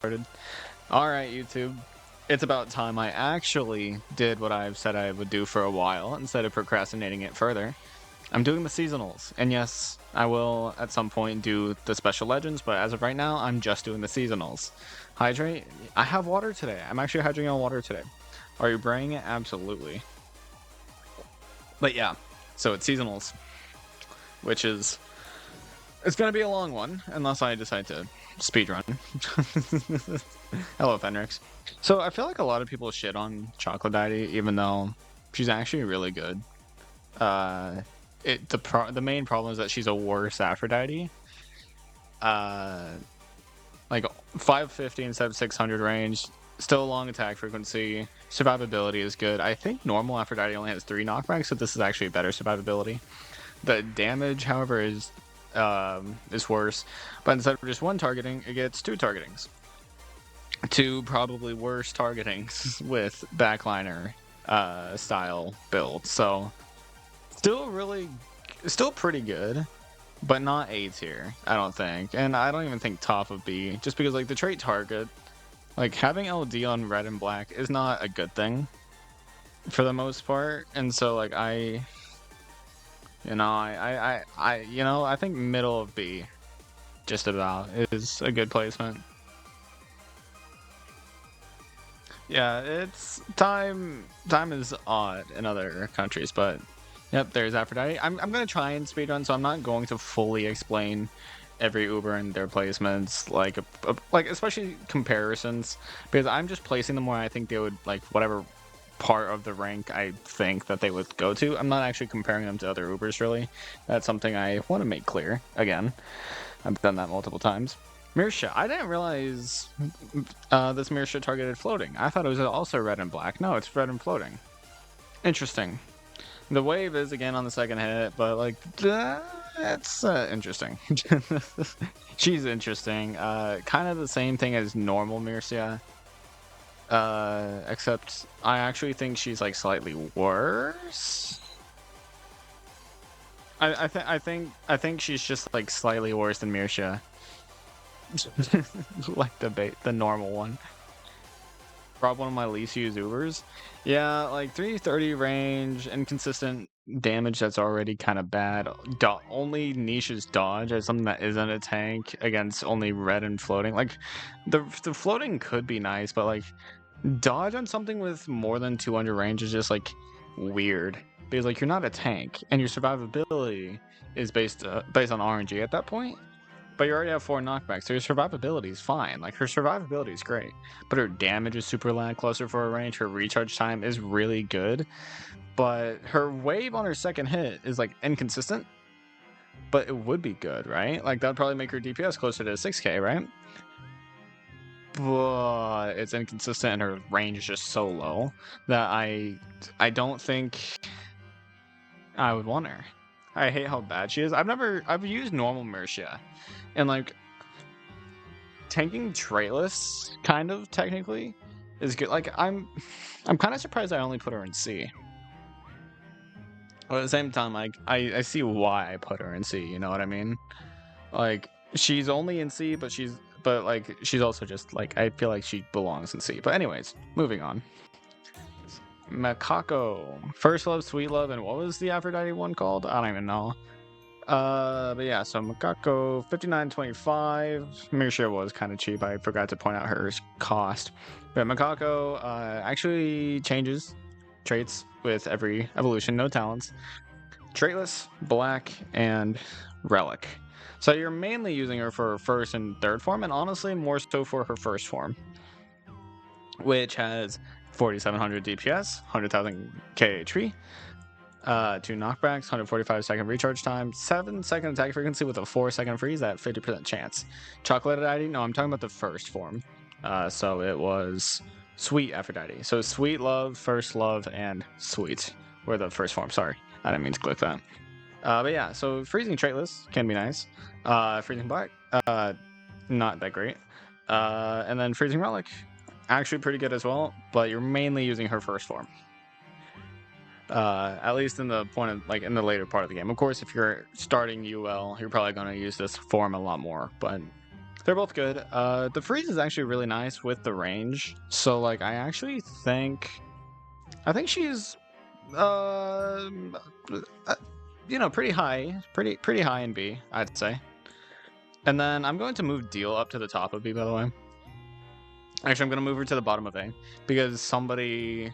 Started. Alright, YouTube. It's about time I actually did what I've said I would do for a while, instead of procrastinating it further. I'm doing the seasonals, and yes, I will at some point do the special legends, but as of right now, I'm just doing the seasonals. Hydrate? I have water today. I'm actually hydrating on water today. Are you braying it? Absolutely. But yeah, so it's seasonals, which is... It's gonna be a long one, unless I decide to speedrun. Hello, Fenrix. So I feel like a lot of people shit on Chocolate Daddy, even though she's actually really good. The main problem is that she's a worse Aphrodite. Like 550 instead of 600 range, still long attack frequency, survivability is good. I think normal Aphrodite only has 3 knockbacks, so this is actually better survivability. The damage, however, is worse, but instead of just 1 targeting, it gets 2 targetings. 2 probably worse targetings with backliner style build. So still pretty good, but not A tier, I don't think. And I don't even think top of B, just because like the trait target, like having LD on red and black is not a good thing for the most part. And so like I think middle of B just about is a good placement. Yeah, it's time is odd in other countries, but yep, there's Aphrodite. I'm gonna try and speedrun, so I'm not going to fully explain every Uber and their placements, like especially comparisons, because I'm just placing them where I think they would, like, whatever part of the rank I think that they would go to. I'm not actually comparing them to other Ubers, really. That's something I want to make clear. Again, I've done that multiple times. Mirsha, I didn't realize this Mirsha targeted floating. I thought it was also red and black. No, it's red and floating. Interesting. The wave is again on the second hit, but like it's interesting. She's interesting. Kind of the same thing as normal Mirsha. Except I actually think she's like slightly worse. I think she's just like slightly worse than Mirsha. Like the normal one. Probably one of my least used Ubers. Yeah, like 330 range, inconsistent damage that's already kind of bad. Only niches dodge as something that isn't a tank against only red and floating. Like the floating could be nice, but like dodge on something with more than 200 range is just like weird, because like you're not a tank and your survivability is based on RNG at that point. But you already have 4 knockbacks, so your survivability is fine. Like, her survivability is great. But her damage is super lackluster for her range. Her recharge time is really good. But her wave on her second hit is, like, inconsistent. But it would be good, right? Like, that would probably make her DPS closer to 6k, right? But it's inconsistent and her range is just so low that I don't think I would want her. I hate how bad she is. I've used normal Mirsha. And like tanking Tierlist kind of technically is good. Like I'm kind of surprised I only put her in C. But at the same time, like I see why I put her in C, you know what I mean? Like she's only in C, but she's also just like, I feel like she belongs in C. But anyways, moving on. Macaco, First Love, Sweet Love, and what was the Aphrodite one called? I don't even know. But yeah, so Macaco, 59.25. Mirsha was kind of cheap. I forgot to point out her cost. But Macaco actually changes traits with every evolution, no talents. Traitless, Black, and Relic. So you're mainly using her for her first and third form, and honestly more so for her first form, which has 4,700 DPS, 100,000 KHP. 2 knockbacks, 145-second recharge time, 7-second attack frequency with a 4-second freeze at 50% chance. Chocolate Aphrodite? No, I'm talking about the first form. So it was Sweet Aphrodite. So Sweet Love, First Love, and Sweet were the first form. Sorry, I didn't mean to click that. But yeah, so Freezing Traitless can be nice. Freezing Black, not that great. And then Freezing Relic, actually pretty good as well, but you're mainly using her first form. At least in the point of, like, in the later part of the game. Of course, if you're starting UL, you're probably going to use this form a lot more, but They're both good. The freeze is actually really nice with the range. So like I actually think she's uh, uh, pretty high, pretty high in B, I'd say. And then I'm going to move Deal up to the top of B, by the way. Actually, I'm going to move her to the bottom of A because somebody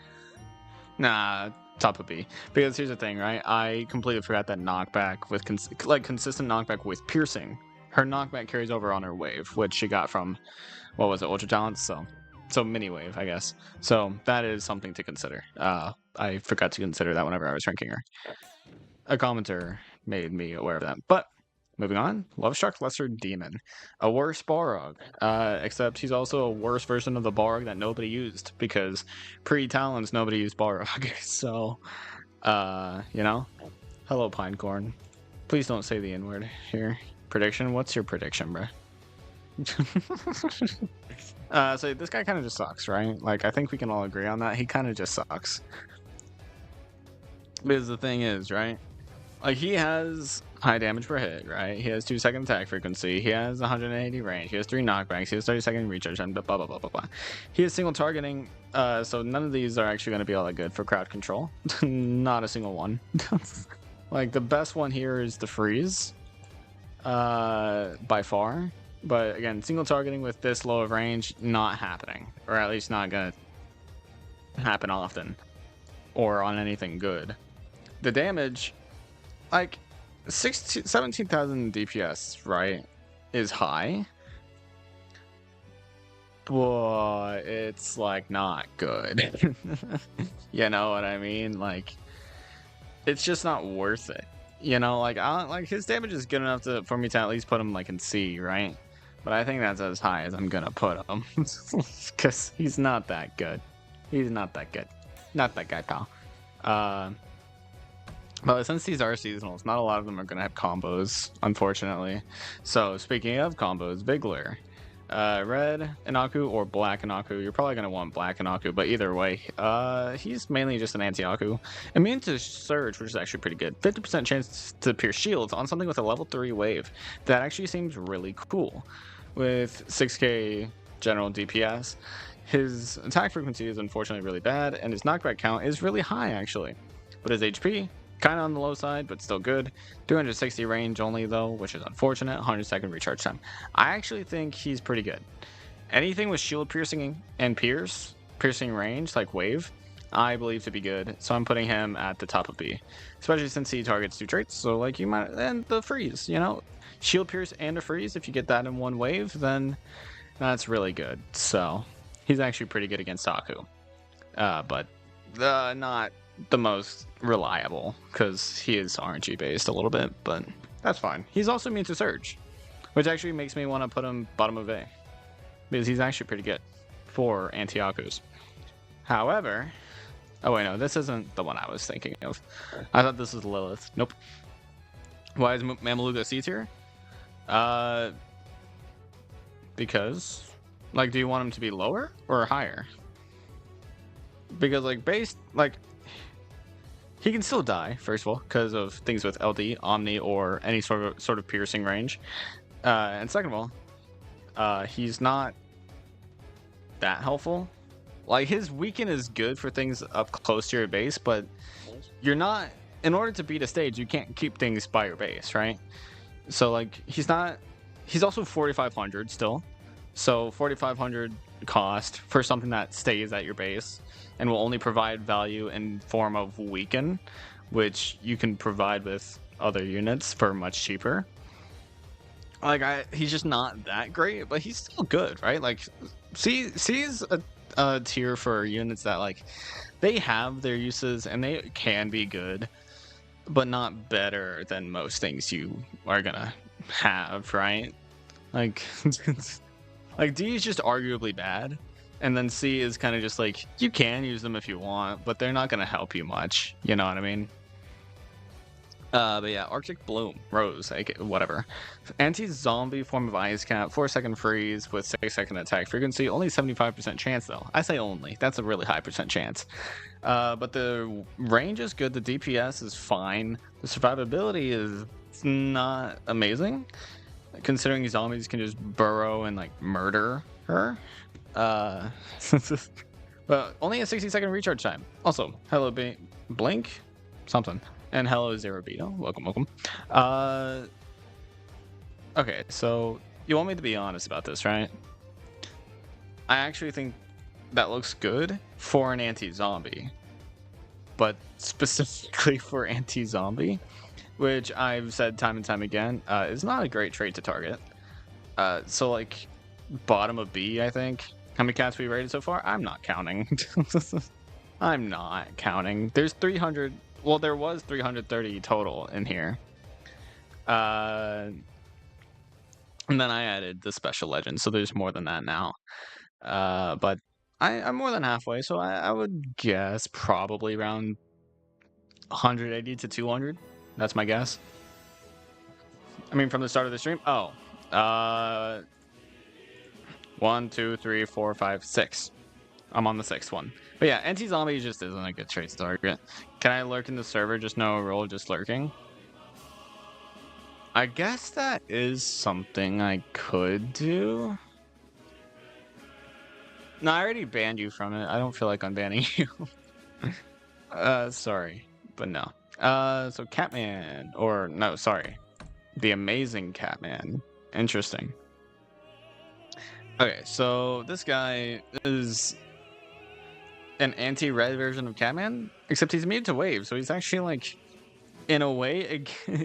nah, top of B. Because here's the thing, right? I completely forgot that knockback with consistent knockback with piercing. Her knockback carries over on her wave, which she got from what was it, Ultra Talents? So mini wave, I guess. So that is something to consider. I forgot to consider that whenever I was ranking her. A commenter made me aware of that. But moving on, Lovestruck Lesser Demon, a worse Balrog. Except he's also a worse version of the Balrog that nobody used because pre-Talons nobody used Balrog. So, hello Pinecorn. Please don't say the N-word here. Prediction? What's your prediction, bro? So this guy kind of just sucks, right? Like, I think we can all agree on that. He kind of just sucks. Because the thing is, right? Like, he has high damage per hit, right? He has 2-second attack frequency. He has 180 range. He has 3 knockbacks. He has 30-second recharge and blah, blah, blah, blah, blah. He has single targeting, so none of these are actually going to be all that good for crowd control. Not a single one. Like, the best one here is the freeze, by far. But again, single targeting with this low of range, not happening. Or at least not going to happen often. Or on anything good. The damage, like, 17,000 DPS, right, is high. But it's, like, not good. You know what I mean? Like, it's just not worth it. You know, like his damage is good enough for me to at least put him, like, in C, right? But I think that's as high as I'm gonna put him. Because he's not that good. He's not that good. Not that guy, pal. But since these are seasonals, not a lot of them are going to have combos, unfortunately. So, speaking of combos, Vigler. Red Inaku or Black Inaku. You're probably going to want Black Inaku, but either way, he's mainly just an anti-Aku. Immune to Surge, which is actually pretty good. 50% chance to pierce shields on something with a level 3 wave. That actually seems really cool. With 6k general DPS, his attack frequency is unfortunately really bad, and his knockback count is really high, actually. But his HP, kind of on the low side, but still good. 260 range only, though, which is unfortunate. 100-second recharge time. I actually think he's pretty good. Anything with shield piercing and piercing range, like wave, I believe to be good. So I'm putting him at the top of B. Especially since he targets 2 traits, so like you might... And the freeze, you know? Shield pierce and a freeze, if you get that in one wave, then that's really good. So he's actually pretty good against Aku. But not the most reliable, because he is RNG based a little bit, but that's fine. He's also immune to Surge, which actually makes me want to put him bottom of A, because he's actually pretty good for anti-Akus. However, oh wait, no, this isn't the one I was thinking of. I thought this was Lilith. Nope. Why is Mamaluga C tier? Because, like, do you want him to be lower or higher? Because, like, he can still die, first of all, because of things with LD, Omni, or any sort of piercing range. And second of all, he's not that helpful. Like, his weaken is good for things up close to your base, but you're not... In order to beat a stage, you can't keep things by your base, right? So, like, he's also 4,500 still. So, 4,500 cost for something that stays at your base and will only provide value in form of weaken, which you can provide with other units for much cheaper. Like, he's just not that great, but he's still good, right? Like, C is a tier for units that, like, they have their uses and they can be good, but not better than most things you are gonna have, right? Like, like D is just arguably bad, and then C is kind of just like, you can use them if you want, but they're not gonna help you much, you know what I mean? But yeah, Arctic Bloom, Rose, like, whatever. Anti-zombie form of Ice Cap, 4-second freeze with 6-second attack frequency, only 75% chance though. I say only, that's a really high percent chance. But the range is good, the DPS is fine, the survivability is not amazing. considering zombies can just burrow and like murder her. But only a 60-second recharge time. Also, hello Blink, something, and hello Zero Beetle. Welcome. Okay, so you want me to be honest about this, right? I actually think that looks good for an anti-zombie, but specifically for anti-zombie, which I've said time and time again, is not a great trait to target. So like bottom of B, I think. How many cats we rated so far? I'm not counting. I'm not counting. There's 300. Well, there was 330 total in here. And then I added the special legend, so there's more than that now. But I'm more than halfway, so I would guess probably around 180 to 200. That's my guess. I mean, from the start of the stream. Oh, 1, 2, 3, 4, 5, 6. I'm on the 6th one. But yeah, anti-zombie just isn't a good trait to target. Can I lurk in the server? Just no role, just lurking. I guess that is something I could do. No, I already banned you from it. I don't feel like unbanning you. Sorry, but no. So Catman, or no, sorry. The Amazing Catman. Interesting. Okay, so this guy is an anti-red version of Catman, except he's immune to wave, so he's actually like, in a way,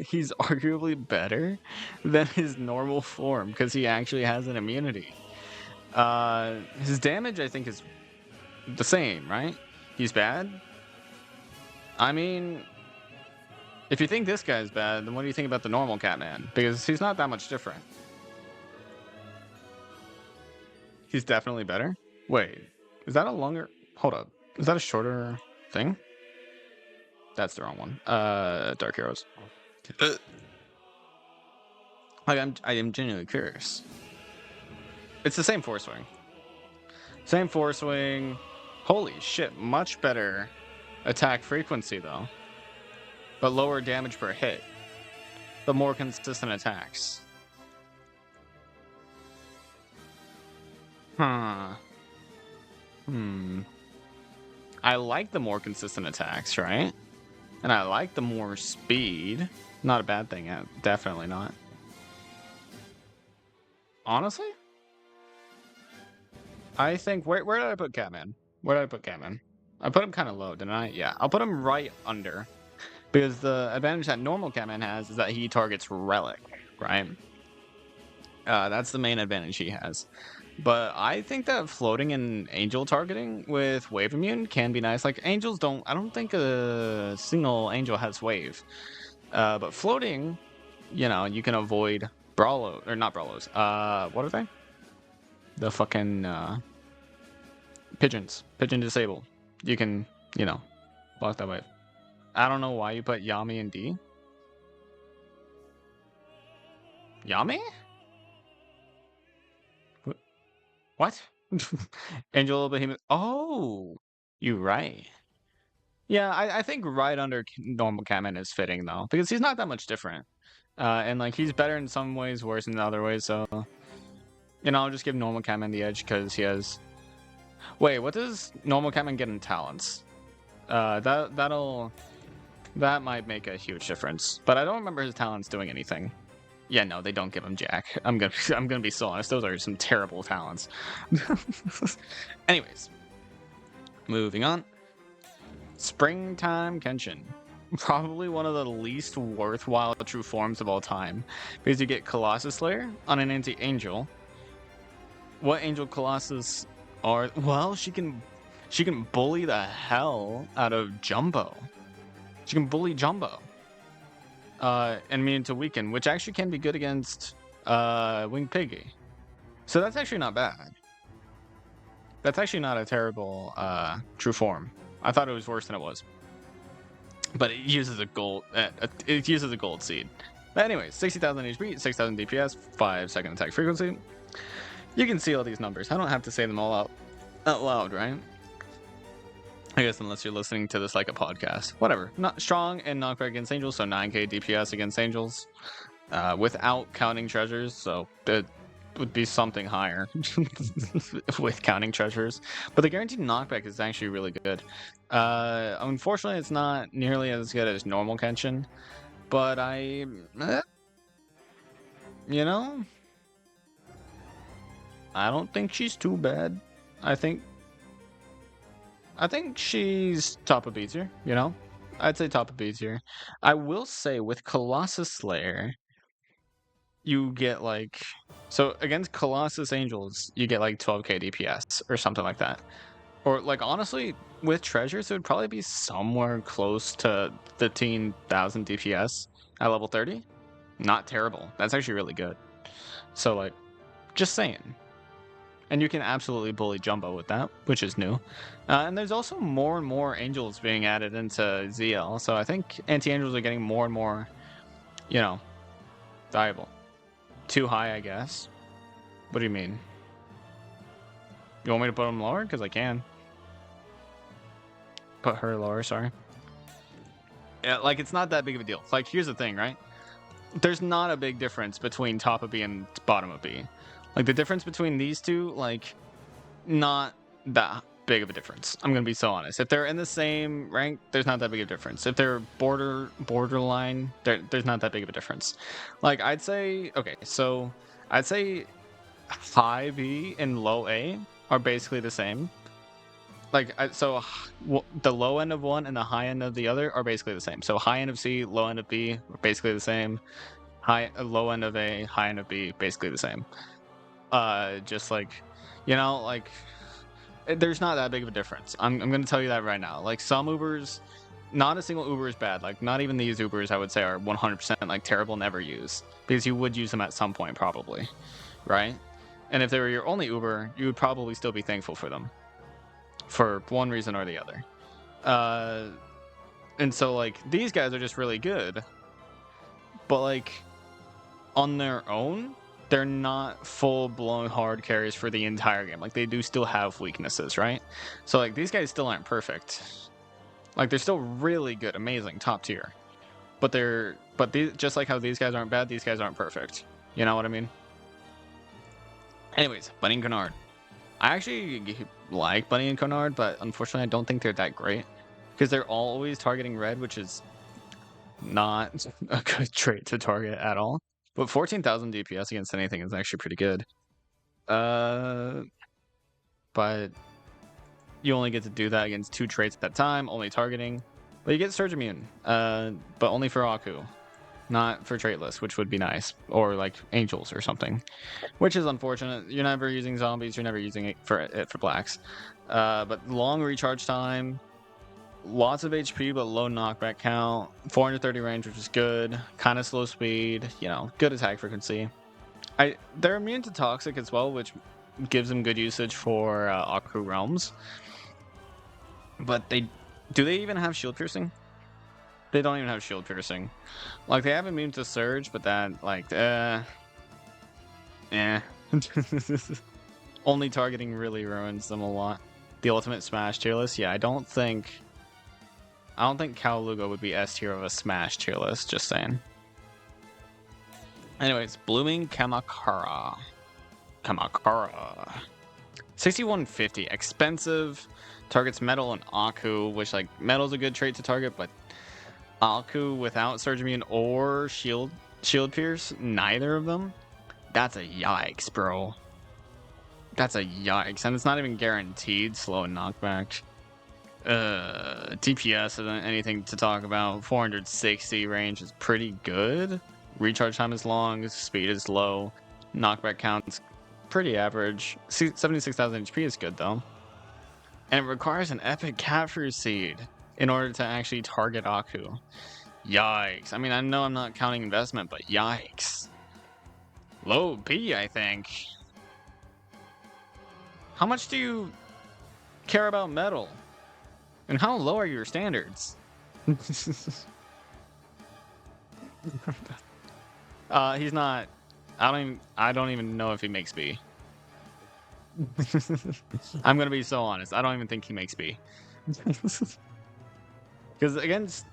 he's arguably better than his normal form because he actually has an immunity. His damage, I think, is the same, right? He's bad. I mean, if you think this guy's bad, then what do you think about the normal Catman? Because he's not that much different. He's definitely better. Wait, is that a longer? Hold up, is that a shorter thing? That's the wrong one. Dark Heroes. I am genuinely curious. It's the same force swing. Same force swing. Holy shit, much better attack frequency though. But lower damage per hit. But more consistent attacks. Huh. I like the more consistent attacks, right? And I like the more speed. Not a bad thing, definitely not. Honestly? I think, where did I put Catman? Where did I put Catman? I put him kind of low, didn't I? Yeah, I'll put him right under. Because the advantage that normal Catman has is that he targets Relic, right? That's the main advantage he has. But I think that floating and angel targeting with wave immune can be nice. Like angels don't, I don't think a single angel has wave. But floating, you know, you can avoid Brawlos, or not Brawlos. What are they? The fucking pigeons. Pigeon disable. You can, you know, block that wave. I don't know why you put Yami in D. Yami? What? Angel Behemoth. Oh, you right. Yeah, I think right under normal Catman is fitting though, because he's not that much different. And like he's better in some ways, worse in other ways. So, you know, I'll just give normal Catman the edge because he has. Wait, what does normal Catman get in talents? That might make a huge difference. But I don't remember his talents doing anything. Yeah, no, they don't give him Jack. I'm gonna be so honest. Those are some terrible talents. Anyways, moving on. Springtime Kenshin. Probably one of the least worthwhile true forms of all time, because you get Colossus Slayer on an anti-angel. What angel Colossus are? Well, she can bully the hell out of Jumbo. She can bully Jumbo. And mean to weaken, which actually can be good against Winged Piggy. So that's actually not bad. That's actually not a terrible true form. I thought it was worse than it was. But it uses a gold. It uses a gold seed. But anyways, 60,000 HP, 6,000 DPS, 5-second attack frequency. You can see all these numbers. I don't have to say them all out loud, right? I guess unless you're listening to this like a podcast. Whatever. Not strong and not great against angels, so 9k DPS against angels. without counting treasures, so it would be something higher with counting treasures. But the guaranteed knockback is actually really good. Unfortunately, it's not nearly as good as normal Kenshin, but you know, I don't think she's too bad. I think she's top of B tier, you know? I'd say top of B tier. I will say with Colossus Slayer, you get like, so against Colossus Angels, you get like 12k DPS or something like that. Or like honestly, with treasures, it would probably be somewhere close to 15,000 DPS at level 30. Not terrible. That's actually really good. So like, just saying. And you can absolutely bully Jumbo with that, which is new. And there's also more and more angels being added into ZL. So I think anti-angels are getting more and more, you know, valuable. Too high, I guess. What do you mean? You want me to put them lower? Because I can. Put her lower, sorry. Yeah, like, it's not that big of a deal. Like, here's the thing, right? There's not a big difference between top of B and bottom of B. Like, the difference between these two, like, not that big of a difference. I'm gonna be so honest. If they're in the same rank, there's not that big of a difference. If they're borderline, there's not that big of a difference. Like, I'd say, okay, so I'd say high B and low A are basically the same. Like, so the low end of one and the high end of the other are basically the same. So high end of C, low end of B are basically the same. Low end of A, high end of B, basically the same. Just like, you know, like, there's not that big of a difference. I'm gonna tell you that right now. Like, some Ubers, not a single Uber is bad. Like, not even these Ubers, I would say, are 100% like terrible, never use, because you would use them at some point probably, right? And if they were your only Uber, you would probably still be thankful for them, for one reason or the other. And so like these guys are just really good, but like on their own, they're not full-blown hard carries for the entire game. Like, they do still have weaknesses, right? So like these guys still aren't perfect. Like, they're still really good, amazing, top tier. But these, just like how these guys aren't bad, these guys aren't perfect. You know what I mean? Anyways, Bunny and Kennard. I actually like Bunny and Kennard, but unfortunately I don't think they're that great, because they're always targeting red, which is not a good trait to target at all. But 14,000 DPS against anything is actually pretty good. But you only get to do that against 2 traits at that time, only targeting. But you get Surge Immune, but only for Aku, not for Traitless, which would be nice. Or like Angels or something, which is unfortunate. You're never using zombies, you're never using it for blacks. But long recharge time, lots of HP but low knockback count, 430 range, which is good, kind of slow speed, you know, good attack frequency. They're immune to toxic as well, which gives them good usage for Aku realms. But do they even have shield piercing? They don't even have shield piercing. Like, they have immune to surge, but that, like, only targeting really ruins them a lot. The ultimate smash tier list, yeah, I don't think Cowluga would be S tier of a smash tier list, just saying. Anyways, Blooming Kamakura. 6150, expensive, targets metal and Aku, which, like, metal's a good trait to target, but Aku without Surge Immune or Shield Pierce, neither of them, that's a yikes, bro. That's a yikes, and it's not even guaranteed slow and knockback. DPS isn't anything to talk about. 460 range is pretty good. Recharge time is long, speed is low, knockback count's pretty average. 76,000 HP is good though. And it requires an epic capture seed in order to actually target Aku. Yikes. I mean, I know I'm not counting investment, but yikes. Low B, I think. How much do you care about metal? And how low are your standards? He's not. I don't even know if he makes B. I'm gonna be so honest. I don't even think he makes B. Because against,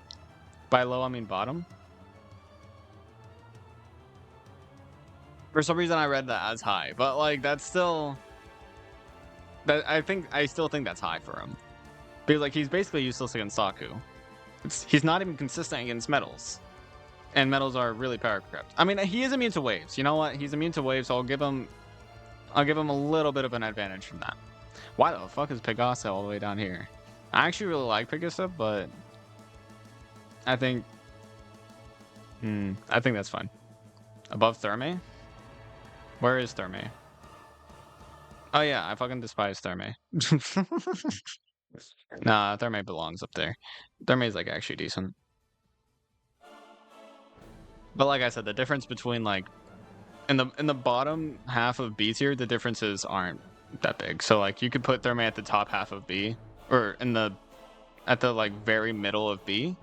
by low I mean bottom. For some reason, I read that as high, but like that's still I still think that's high for him because like he's basically useless against Saku. He's not even consistent against metals, and metals are really power crept. I mean, he is immune to waves. You know what? He's immune to waves, so I'll give him a little bit of an advantage from that. Why the fuck is Pegasa all the way down here? I actually really like Pegasa, but I think that's fine. Above Therme? Where is Therme? Oh yeah, I fucking despise Therme. Nah, Therme belongs up there. Therme's like actually decent. But like I said, the difference between like in the bottom half of B tier, the differences aren't that big. So like you could put Therme at the top half of B, or at the like very middle of B,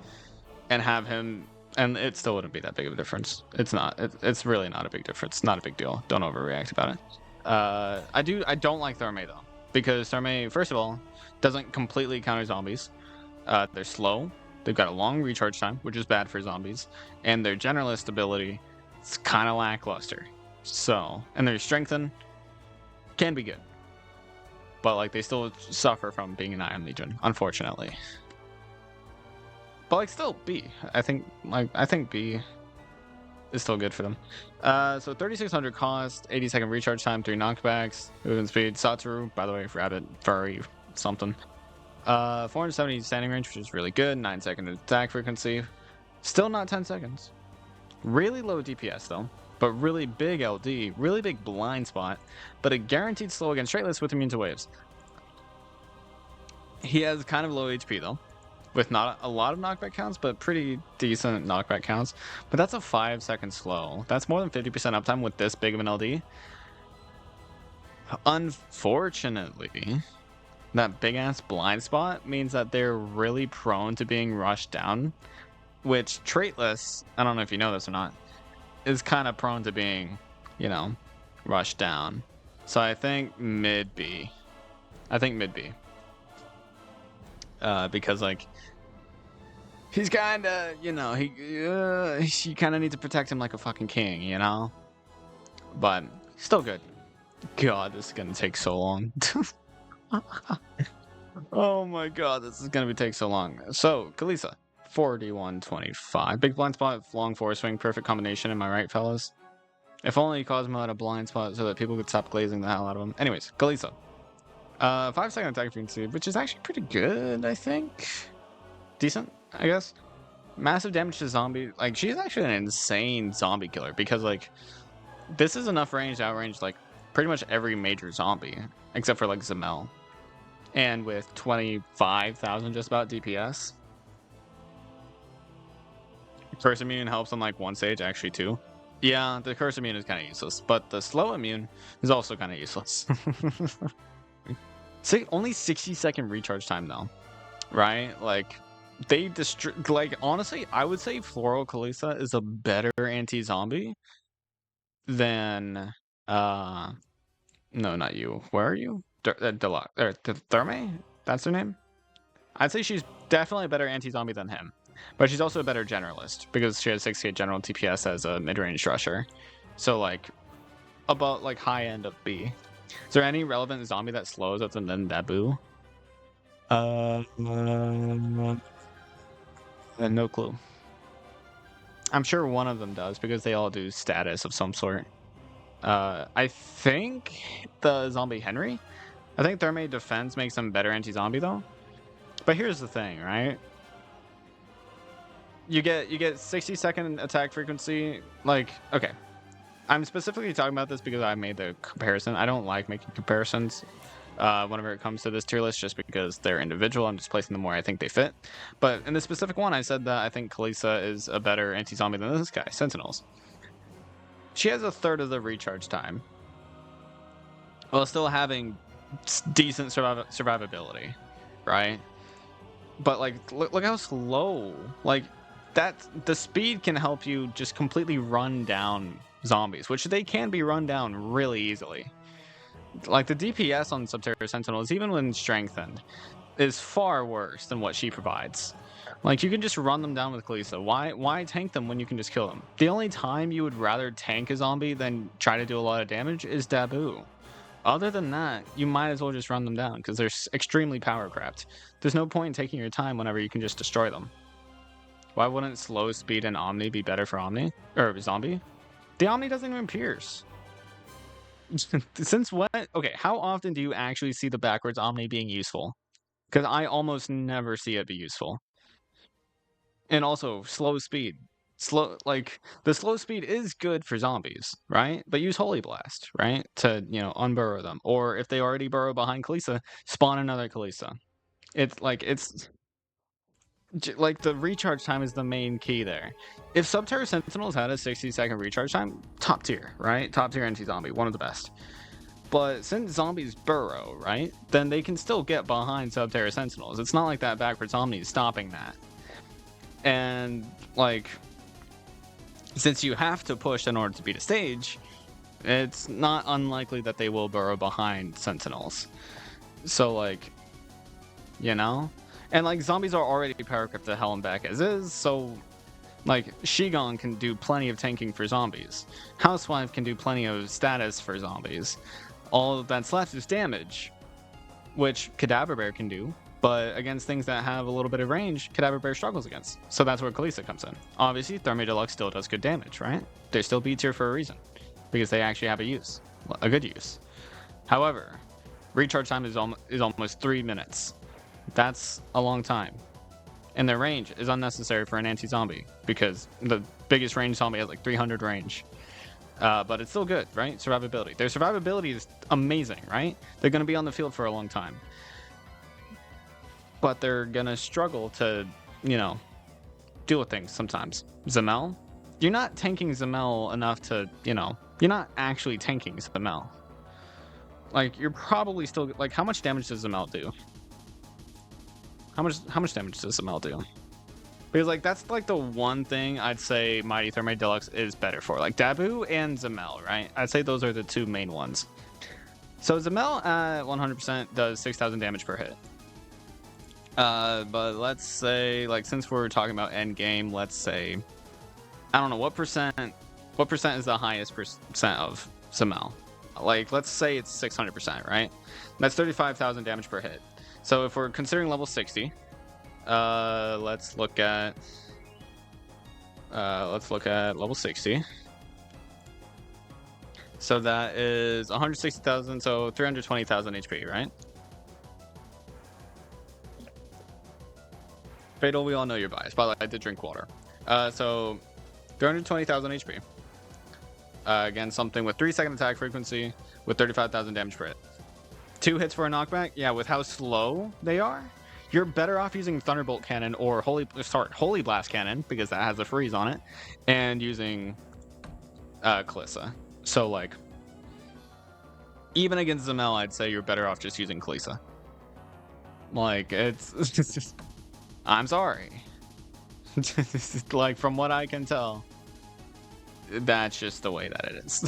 and have him, and it still wouldn't be that big of a difference. It's not. It's really not a big difference. Not a big deal. Don't overreact about it. I don't like Therme though, because Therme, first of all, doesn't completely counter zombies. They're slow. They've got a long recharge time, which is bad for zombies, and their generalist ability is kind of lackluster. So, and their strengthen can be good, but like they still suffer from being an Iron Legion, unfortunately. But like still B, I think B is still good for them. So 3600 cost, 80-second recharge time, 3 knockbacks, movement speed. Satoru, by the way, rabbit, furry, something. 470 standing range, which is really good. 9-second attack frequency. Still not 10 seconds. Really low DPS though, but really big LD, really big blind spot, but a guaranteed slow against straightlist with immune to waves. He has kind of low HP though, with not a lot of knockback counts, but pretty decent knockback counts. But that's a 5-second slow. That's more than 50% uptime with this big of an LD. Unfortunately, that big ass blind spot means that they're really prone to being rushed down, which traitless, I don't know if you know this or not, is kind of prone to being, you know, rushed down. So I think mid B. Because like he's kind of, you know, you kind of need to protect him like a fucking king, you know. But still good. God, this is gonna take so long. Oh my god, this is gonna take so long. So Kalisa, 4125, big blind spot, long forward swing, perfect combination. Am I right, fellas? If only Cosmo had a blind spot so that people could stop glazing the hell out of him. Anyways, Kalisa. 5-second attack frequency, which is actually pretty good, I think. Decent, I guess. Massive damage to zombie. Like, she's actually an insane zombie killer because, like, this is enough range to outrange, like, pretty much every major zombie, except for, like, Zamel. And with 25,000 just about DPS. Curse immune helps on, like, one stage, actually, too. Yeah, the curse immune is kind of useless, but the slow immune is also kind of useless. Only 60-second recharge time though, right? Like they like honestly, I would say Floral Kalisa is a better anti-zombie than no, not you. Where are you? Deluxe or Therme? That's her name. I'd say she's definitely a better anti-zombie than him, but she's also a better generalist because she has 6k general TPS as a mid-range rusher. So like about like high end of B. Is there any relevant zombie that slows other than Dabu? No clue. I'm sure one of them does because they all do status of some sort. I think the zombie Henry. I think Therme defense makes them better anti-zombie though. But here's the thing, right? You get 60-second attack frequency. Like, okay. I'm specifically talking about this because I made the comparison. I don't like making comparisons whenever it comes to this tier list just because they're individual. I'm just placing them where I think they fit. But in the specific one, I said that I think Kalisa is a better anti-zombie than this guy, Sentinels. She has a third of the recharge time while still having decent survivability, right? But like, look how slow. Like, the speed can help you just completely run down zombies, which they can be run down really easily. Like the DPS on Subterra Sentinels, even when strengthened, is far worse than what she provides. Like, you can just run them down with Kalista. Why tank them when you can just kill them? The only time you would rather tank a zombie than try to do a lot of damage is Dabu. Other than that, you might as well just run them down because they're extremely power crept. There's no point in taking your time whenever you can just destroy them. Why wouldn't slow speed and Omni be better for Omni? Or zombie? The Omni doesn't even pierce. Since when? Okay, how often do you actually see the backwards Omni being useful? Because I almost never see it be useful. And also, slow speed. The slow speed is good for zombies, right? But use Holy Blast, right? To, unburrow them. Or if they already burrow behind Kalista, spawn another Kalista. It's like the recharge time is the main key there. If Subterra Sentinels had a 60-second recharge time, top tier, right? Top tier anti-zombie, one of the best. But since zombies burrow, right, then they can still get behind Subterra Sentinels. It's not like that backwards Omni is stopping that. And, since you have to push in order to beat a stage, it's not unlikely that they will burrow behind Sentinels. So, And, zombies are already power crept to hell and back as is, so, Shigon can do plenty of tanking for zombies. Housewife can do plenty of status for zombies. All that's left is damage, which Cadaver Bear can do, but against things that have a little bit of range, Cadaver Bear struggles against. So that's where Kalista comes in. Obviously, Thermite Deluxe still does good damage, right? They're still B tier for a reason, because they actually have a good use. However, recharge time is almost 3 minutes. That's a long time. And their range is unnecessary for an anti-zombie, because the biggest range zombie has 300 range. But it's still good, right? Survivability. Their survivability is amazing, right? They're going to be on the field for a long time. But they're going to struggle to, deal with things sometimes. Zamel? You're not tanking Zamel enough to, you're not actually tanking Zamel. You're probably still, how much damage does Zamel do? How much damage does Zamel do? Because, that's, the one thing I'd say Mighty Thermite Deluxe is better for. Dabu and Zamel, right? I'd say those are the two main ones. So, Zamel at 100% does 6,000 damage per hit. But let's say, since we're talking about end game, let's say, I don't know, what percent is the highest percent of Zamel? Let's say it's 600%, right? That's 35,000 damage per hit. So, if we're considering level 60... let's look at level 60. So that is 160,000, so 320,000 HP, right? Fatal, we all know you're biased. By the way, I did drink water. So 320,000 HP. Again, something with 3-second attack frequency with 35,000 damage per hit. 2 hits for a knockback. Yeah, with how slow they are, you're better off using Thunderbolt Cannon or Holy Blast Cannon, because that has a freeze on it, and using Kalista. So, even against Zamel, I'd say you're better off just using Kalista. It's just... I'm sorry. From what I can tell, that's just the way that it is.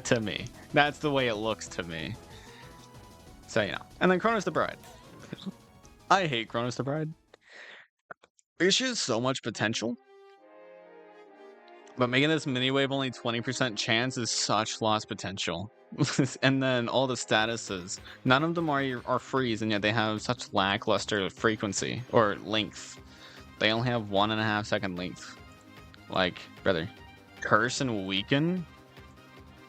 To me. That's the way it looks to me. So, And then Kronos the Bride. I hate Kronos the Bride. She has so much potential. But making this mini-wave only 20% chance is such lost potential. And then all the statuses. None of them are freeze, and yet they have such lackluster frequency, or length. They only have 1.5 second length. Brother, Curse and Weaken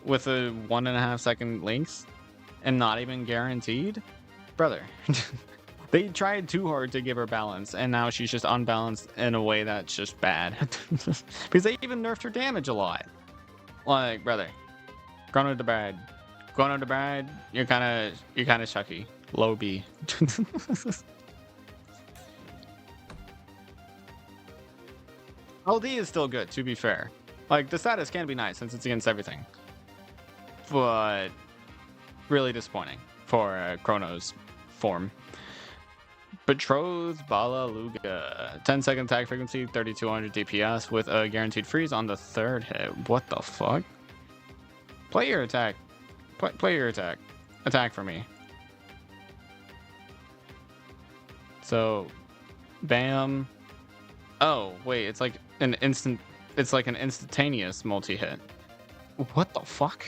with a 1.5 second length? And not even guaranteed? Brother. They tried too hard to give her balance, and now she's just unbalanced in a way that's just bad. Because they even nerfed her damage a lot. Brother. Chrono the Bride. Chrono the Bride, you're kinda sucky. Low B. LD is still good, to be fair. The status can be nice since it's against everything. But really disappointing for Chrono's form. Betrothed Balaluga. 10-second attack frequency, 3200 DPS with a guaranteed freeze on the 3rd hit. What the fuck? Play your attack. Play your attack. Attack for me. So, bam. Oh, wait, it's like an instantaneous multi-hit. What the fuck?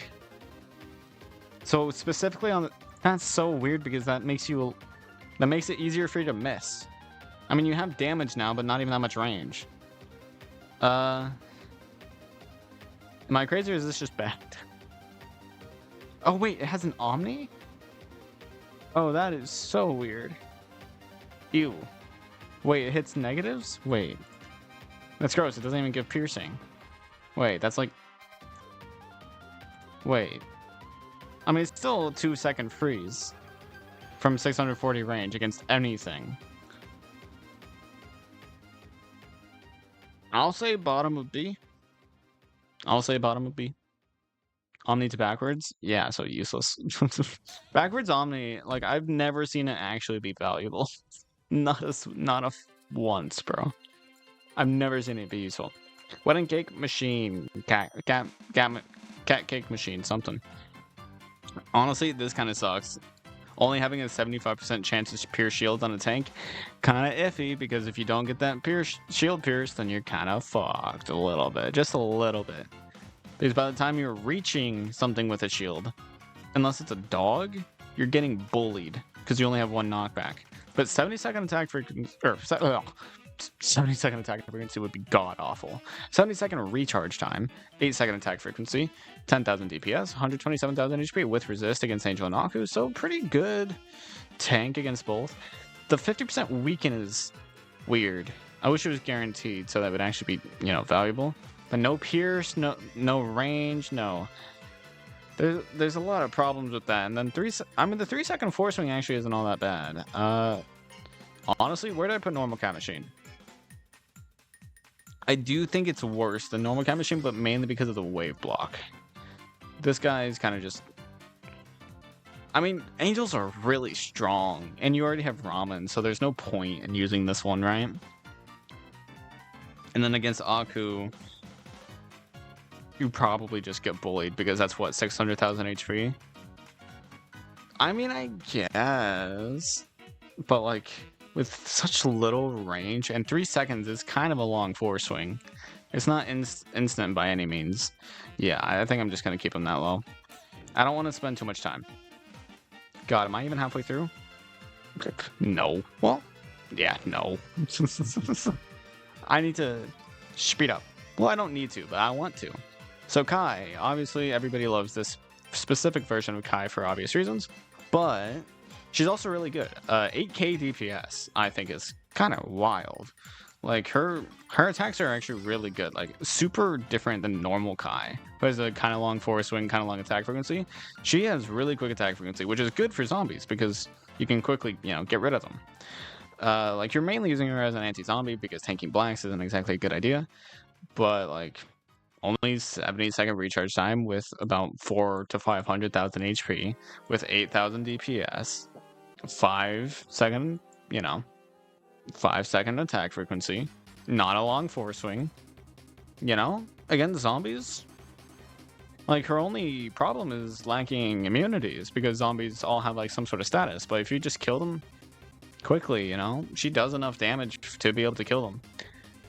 So specifically on the, that's so weird because that makes it easier for you to miss. I mean, you have damage now, but not even that much range. Am I crazy or is this just bad? Oh wait, it has an Omni? Oh, that is so weird. Ew. Wait, it hits negatives? Wait. That's gross, it doesn't even give piercing. Wait, that's like... Wait. I mean, it's still a 2-second freeze from 640 range against anything. I'll say bottom of B. Omni to backwards? Yeah, so useless. Backwards Omni, like, I've never seen it actually be valuable. Not once, bro. I've never seen it be useful. Wedding cake machine. Cat cake machine, something. Honestly, this kind of sucks. Only having a 75% chance to pierce shield on a tank, kind of iffy, because if you don't get that shield pierced, then you're kind of fucked a little bit. Just a little bit. Because by the time you're reaching something with a shield, unless it's a dog, you're getting bullied, because you only have one knockback. But 70-second attack frequency, or 70-second attack frequency would be god-awful. 70-second recharge time, 8-second attack frequency, 10,000 DPS, 127,000 HP with resist against Angel and Aku, so pretty good tank against both. The 50% weaken is weird. I wish it was guaranteed so that would actually be, you know, valuable. But no pierce, no range, no. There's a lot of problems with that. And then the 3-second force swing actually isn't all that bad. Honestly, where did I put normal cat machine? I do think it's worse than normal cat machine, but mainly because of the wave block. This guy is kind of just... I mean, angels are really strong, and you already have ramen, so there's no point in using this one, right? And then against Aku, you probably just get bullied, because that's what, 600,000 HP? I mean, I guess, but like, with such little range, and 3 seconds is kind of a long force swing. It's not instant by any means. Yeah, I think I'm just going to keep him that low. I don't want to spend too much time. God, am I even halfway through? No. Well, yeah, no. I need to speed up. Well, I don't need to, but I want to. So Kai, obviously everybody loves this specific version of Kai for obvious reasons, but she's also really good. 8k DPS, I think, is kind of wild. Like, her attacks are actually really good. Like, super different than normal Kai, who has a kind of long force swing, kind of long attack frequency. She has really quick attack frequency, which is good for zombies, because you can quickly, you know, get rid of them. Like, you're mainly using her as an anti-zombie, because tanking blacks isn't exactly a good idea. But, like, only 70-second recharge time with about 400,000 to 500,000 HP, with 8,000 DPS, 5-second, you know, 5-second attack frequency, not a long force swing, you know, against zombies. Like, her only problem is lacking immunities, because zombies all have like some sort of status, but if you just kill them quickly, you know, she does enough damage to be able to kill them.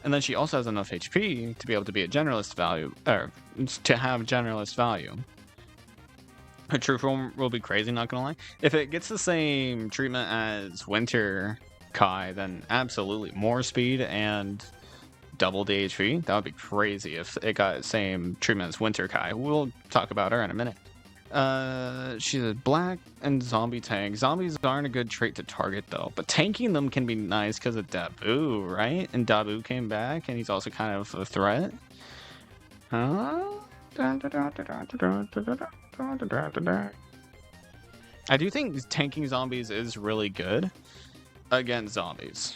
And then she also has enough HP to be able to be a generalist value, or to have generalist value. Her true form will be crazy, not gonna lie. If it gets the same treatment as Winter Kai, then absolutely more speed and double the HP. That would be crazy if it got the same treatment as Winter Kai. We'll talk about her in a minute. She's a black and zombie tank. Zombies aren't a good trait to target though, but tanking them can be nice because of Dabu, right? And Dabu came back, and he's also kind of a threat. Huh? I do think tanking zombies is really good against zombies.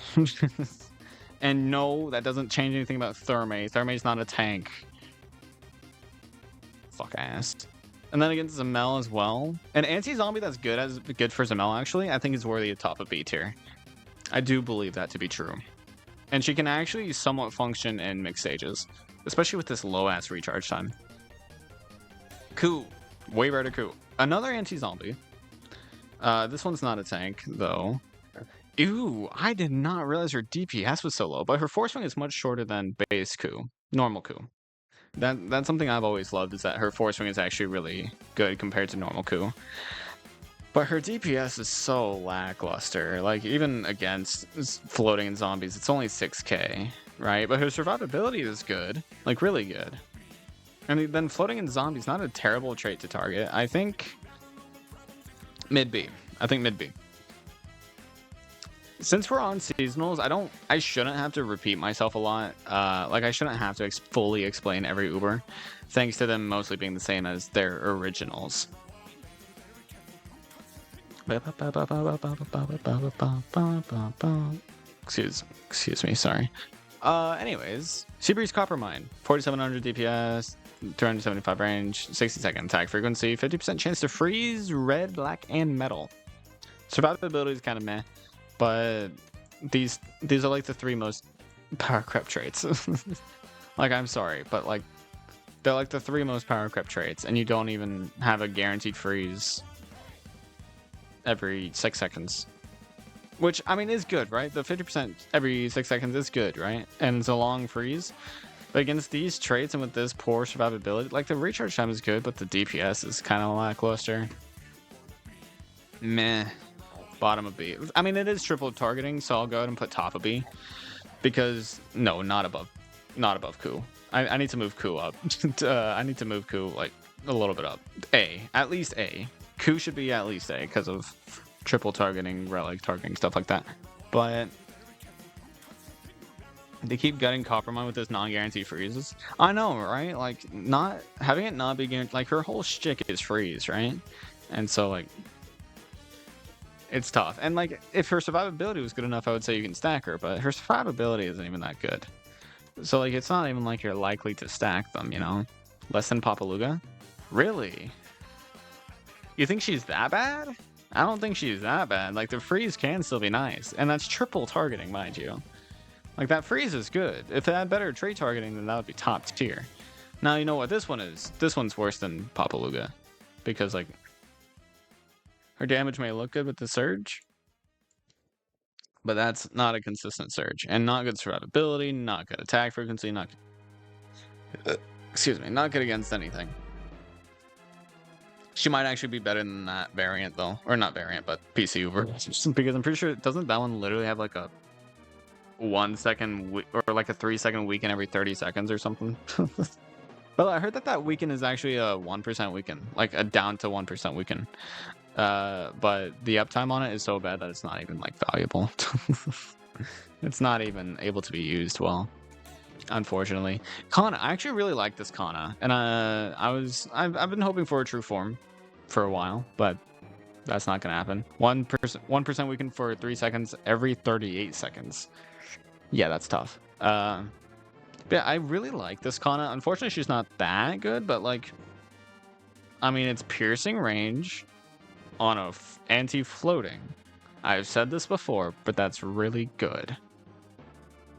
And no, that doesn't change anything about Thermae. Thermae's not a tank. Fuck ass. And then against Zamel as well. An anti-zombie that's good for Zamel, actually, I think is worthy of top of B tier. I do believe that to be true. And she can actually somewhat function in mixed stages, especially with this low-ass recharge time. Ku. Way better Ku. Another anti-zombie. This one's not a tank, though. Ew, I did not realize her DPS was so low, but her force swing is much shorter than base Ku, normal Ku. That's something I've always loved, is that her force swing is actually really good compared to normal Ku. But her DPS is so lackluster. Like, even against floating and zombies, it's only 6k, right? But her survivability is good, like really good. And then floating in zombies, not a terrible trait to target. I think mid B. I think mid B. Since we're on seasonals, I shouldn't have to repeat myself a lot. Like, I shouldn't have to fully explain every Uber, thanks to them mostly being the same as their originals. Excuse me, sorry. Anyways, Seabreeze Copper Mine, 4700 DPS, 275 range, 60-second attack frequency, 50% chance to freeze, red, black, and metal. Survivability is kind of meh, but these are like the 3 most power creep traits. Like, I'm sorry, but like they're like the 3 most power creep traits, and you don't even have a guaranteed freeze every 6 seconds. Which, I mean, is good, right? The 50% every 6 seconds is good, right? And it's a long freeze. But against these traits and with this poor survivability, like, the recharge time is good, but the DPS is kind of lackluster. Meh. Bottom of B. I mean, it is triple targeting, so I'll go ahead and put top of B. Because, no, not above Ku. I need to move Ku up. I need to move Ku, like, a little bit up. A. At least A. Ku should be at least A, because of triple targeting, relic targeting, stuff like that. But they keep gutting Copper Mine with this non-guaranteed freezes. I know, right? Like, not having it not be guaranteed, like, her whole shtick is freeze, right? And so, like, it's tough. And like, if her survivability was good enough, I would say you can stack her, but her survivability isn't even that good. So like, it's not even like you're likely to stack them, you know? Less than Papaluga? Really? You think she's that bad? I don't think she's that bad. Like, the freeze can still be nice, and that's triple targeting, mind you. Like, that freeze is good. If it had better trait targeting, then that would be top tier. Now, you know what this one is? This one's worse than Papaluga, because like, her damage may look good with the surge, but that's not a consistent surge, and not good survivability, not good attack frequency, not excuse me, not good against anything. She might actually be better than that variant though, or not variant, but PC Uber, because I'm pretty sure, doesn't that one literally have like a 1 second or like a 3-second weaken every 30 seconds or something? Well, I heard that weaken is actually a 1% weaken, like a down to 1% weaken. But the uptime on it is so bad that it's not even like valuable. It's not even able to be used well, unfortunately. Kana, I actually really like this Kana, and I've been hoping for a true form for a while, but that's not gonna happen. 1% weaken for 3 seconds every 38 seconds. Yeah, that's tough. Yeah, I really like this Kana. Unfortunately, she's not that good, but like, I mean, it's piercing range on a anti-floating. I've said this before, but that's really good.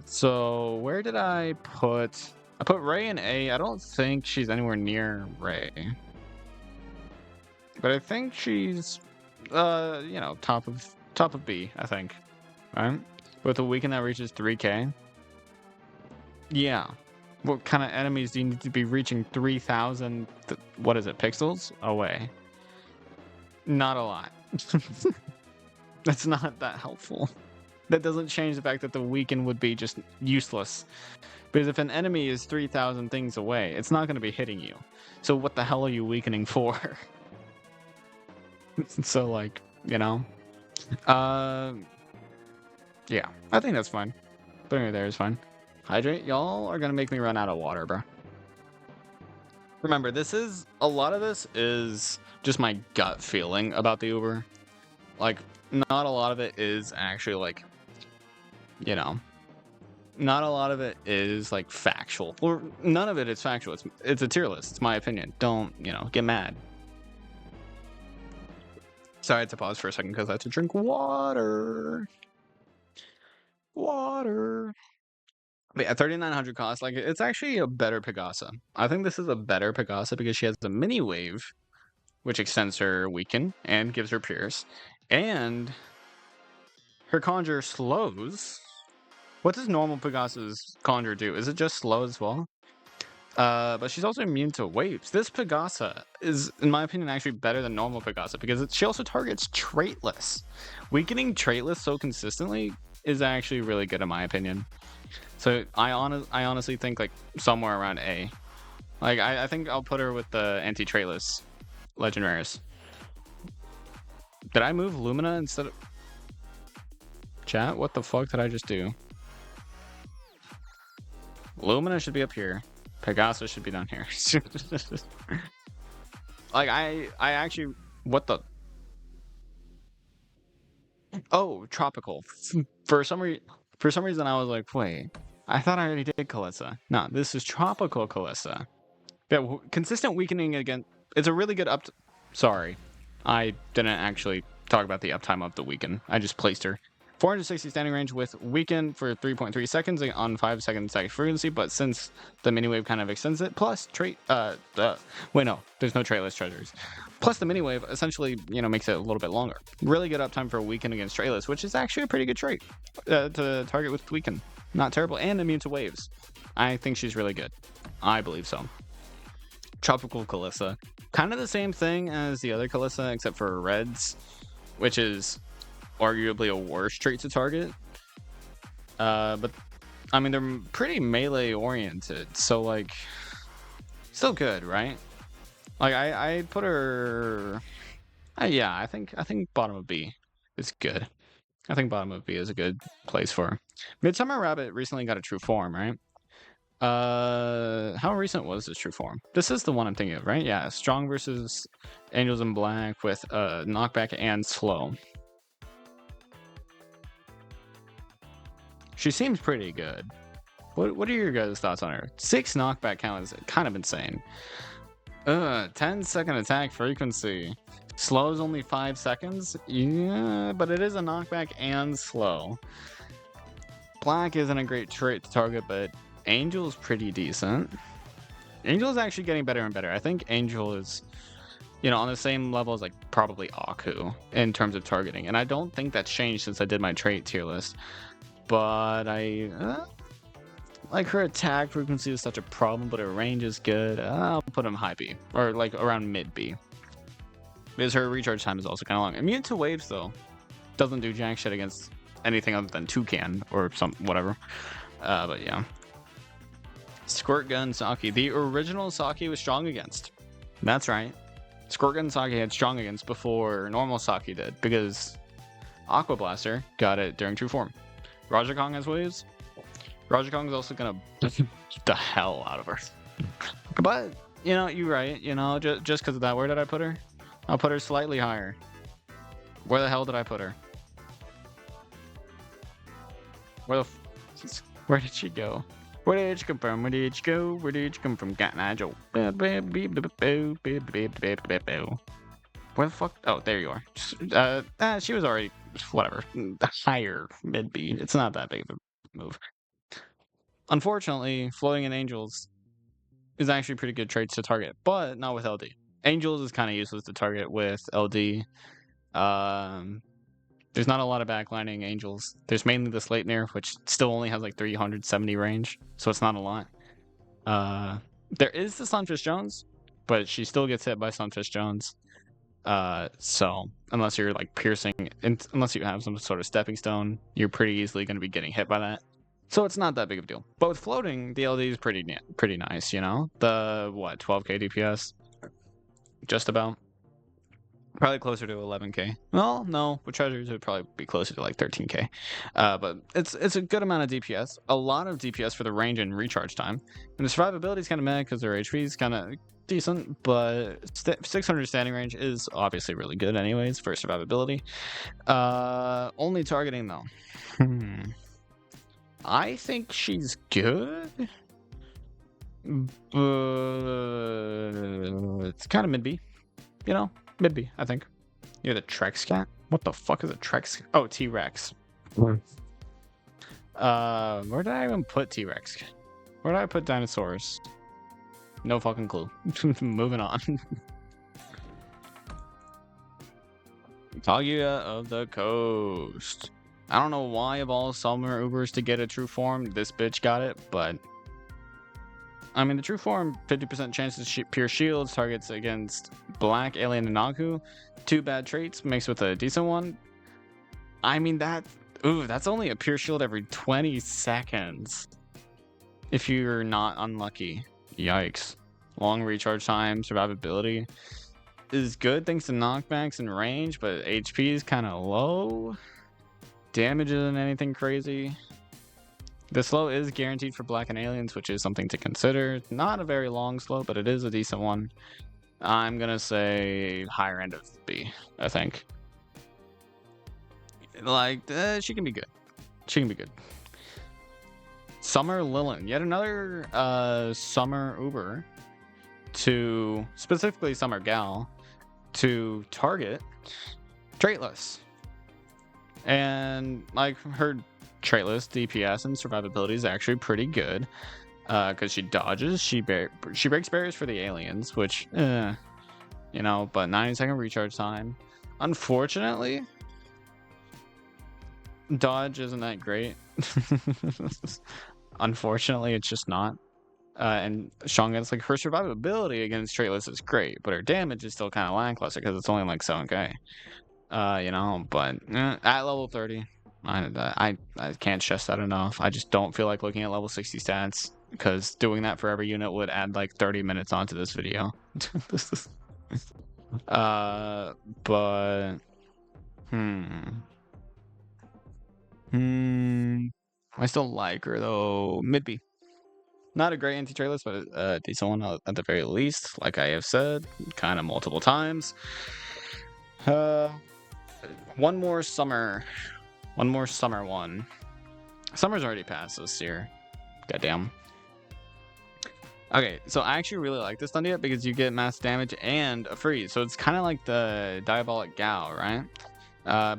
So where did I put Ray in A. I don't think she's anywhere near Ray, but I think she's you know, top of B, I think, right? With a weekend that reaches 3k. Yeah. What kind of enemies do you need to be reaching 3,000 what is it, pixels away? Not a lot. That's not that helpful. That doesn't change the fact that the weaken would be just useless. Because if an enemy is 3,000 things away, it's not going to be hitting you. So what the hell are you weakening for? So like, you know? Yeah, I think that's fine. Putting it there is fine. Hydrate, y'all are going to make me run out of water, bro. Remember, a lot of this is just my gut feeling about the Uber. Like, not a lot of it is actually like, you know, not a lot of it is like factual, or none of it is factual. It's a tier list. It's my opinion. Don't, you know, get mad. Sorry, I had to pause for a second because I had to drink water. But yeah, 3,900 cost. Like, it's actually a better Pegasa. I think this is a better Pegasa because she has a mini wave, which extends her weaken and gives her pierce, and her Conjure slows. What does normal Pegasus Conjure do? Is it just slow as well? But she's also immune to waves. This Pegasa is, in my opinion, actually better than normal Pegasa because she also targets traitless. Weakening traitless so consistently is actually really good in my opinion. So I honestly think like somewhere around A. Like I think I'll put her with the anti-traitless legendaries. Did I move Lumina instead of chat? What the fuck did I just do? Lumina should be up here. Pegasus should be down here. Like I actually, what the? Oh, tropical. For some reason I was like, wait, I thought I already did Kalissa. No, this is tropical Kalissa. Yeah, consistent weakening again. It's a really good sorry, I didn't actually talk about the uptime of the weaken. I just placed her. 460 standing range with weaken for 3.3 seconds on 5 second static frequency, but since the mini wave kind of extends it, plus trait wait no, there's no traitless treasures. Plus the mini wave essentially, you know, makes it a little bit longer. Really good uptime for a weaken against traitless, which is actually a pretty good trait to target with weaken. Not terrible, and immune to waves. I think she's really good. I believe so. Tropical Kalissa. Kind of the same thing as the other Kalissa, except for reds, which is arguably a worse trait to target. But I mean, they're pretty melee oriented, so like, still good, right? Like I put her. Yeah, I think bottom of B is good. I think bottom of B is a good place for her. Midsummer Rabbit recently got a true form, right? How recent was this true form? This is the one I'm thinking of, right? Yeah, strong versus Angels in Black with knockback and slow. She seems pretty good. What are your guys' thoughts on her? 6 knockback count is kind of insane. 10-second attack frequency. Slow is only 5 seconds. Yeah, but it is a knockback and slow. Black isn't a great trait to target, but Angel's pretty decent. Angel is actually getting better and better. I think Angel is, you know, on the same level as like probably Aku in terms of targeting, and I don't think that's changed since I did my trait tier list. But I like her attack frequency is such a problem, but her range is good. I'll put him high B or like around mid B because her recharge time is also kind of long. Immune to waves though, doesn't do jack shit against anything other than Toucan or some whatever. But yeah. Squirt Gun Saki. The original Saki was strong against. That's right. Squirt Gun Saki had strong against before normal Saki did, because Aqua Blaster got it during true form. Raja Kong has waves. Raja Kong is also gonna beat the hell out of her. But, you know, you're right. You know, just because of that, where did I put her? I'll put her slightly higher. Where the hell did I put her? Where did she go? Where did you come from? Where did you go? Where did you come from? Got Nigel. Where the fuck? Oh, there you are. She was already, whatever, higher mid B. It's not that big of a move. Unfortunately, Floating in Angels is actually pretty good traits to target, but not with LD. Angels is kind of useless to target with LD. There's not a lot of backlining Angels. There's mainly the Sleipnir, which still only has like 370 range, so it's not a lot. There is the Sunfish Jones, but she still gets hit by Sunfish Jones. So unless you're like piercing, unless you have some sort of stepping stone, you're pretty easily going to be getting hit by that. So it's not that big of a deal. But with floating, the LD is pretty nice, you know? The, what, 12k DPS? Just about. Probably closer to 11k. Well, no, with treasures it would probably be closer to like 13k. But it's a good amount of DPS. A lot of DPS for the range and recharge time. And the survivability is kind of meh because their HP is kind of decent, but 600 standing range is obviously really good anyways for survivability. Only targeting though. I think she's good. It's kind of mid-B, you know? Mid-B, I think. You're the Trex cat? What the fuck is a Trex? Oh, T-Rex. Where did I even put T-Rex? Where did I put dinosaurs? No fucking clue. Moving on. Kaguya of the Coast. I don't know why of all summer Ubers to get a true form, this bitch got it, but I mean the true form 50% chance to pierce shields, targets against black, alien, and Nagu. 2 bad traits mixed with a decent one. I mean that's only a pierce shield every 20 seconds. If you're not unlucky. Yikes. Long recharge time, survivability is good thanks to knockbacks and range, but HP is kind of low. Damage isn't anything crazy. The slow is guaranteed for black and aliens, which is something to consider. Not a very long slow, but it is a decent one. I'm gonna say higher end of B, I think. Like, she can be good. She can be good. Summer Lilin, yet another summer Uber to, specifically summer gal, to target Tierlist. And like her Tierlist DPS and survivability is actually pretty good, because she dodges, she breaks barriers for the aliens, which, you know, but 90-second recharge time. Unfortunately, dodge isn't that great. Unfortunately, it's just not. And Shongan's like, her survivability against Tierlist is great, but her damage is still kind of lackluster because it's only like 7k. You know, but at level 30, I can't stress that enough. I just don't feel like looking at level 60 stats, because doing that for every unit would add like 30 minutes onto this video. But I still like her though. Mid B. Not a great anti-Tierlist, but a decent one at the very least, like I have said kind of multiple times. One more summer one. Summer's already passed this year. Goddamn. Okay, so I actually really like this Thundia because you get mass damage and a freeze, so it's kind of like the Diabolic Gal, right?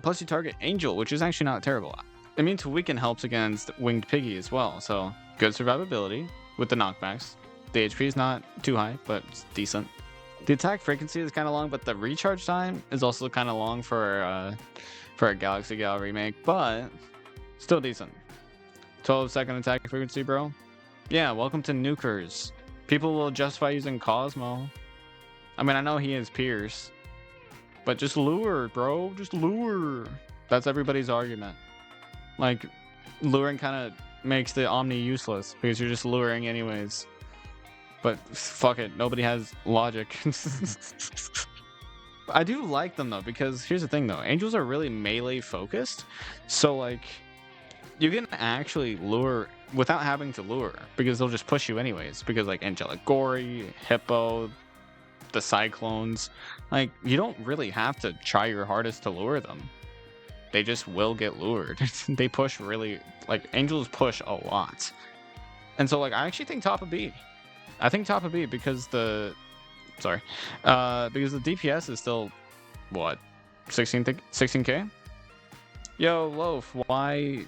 Plus you target Angel, which is actually not terrible. Immune to Weaken helps against Winged Piggy as well, so good survivability with the knockbacks. The HP is not too high, but it's decent. The attack frequency is kind of long, but the recharge time is also kind of long for a Galaxy Gal remake, but still decent. 12-second attack frequency, bro. Yeah, welcome to Nukers. People will justify using Cosmo. I mean, I know he is Pierce, but just lure, bro. Just lure. That's everybody's argument. Like, luring kind of makes the Omni useless because you're just luring anyways. But fuck it, nobody has logic. I do like them though, because here's the thing though, angels are really melee focused, so like you can actually lure without having to lure, because they'll just push you anyways, because like Angelic Gory, Hippo, the Cyclones, like you don't really have to try your hardest to lure them. They just will get lured. They push really, like angels push a lot. And so like I actually think top of B. I think top of B because the DPS is still what, 16k? Yo, Loaf, why?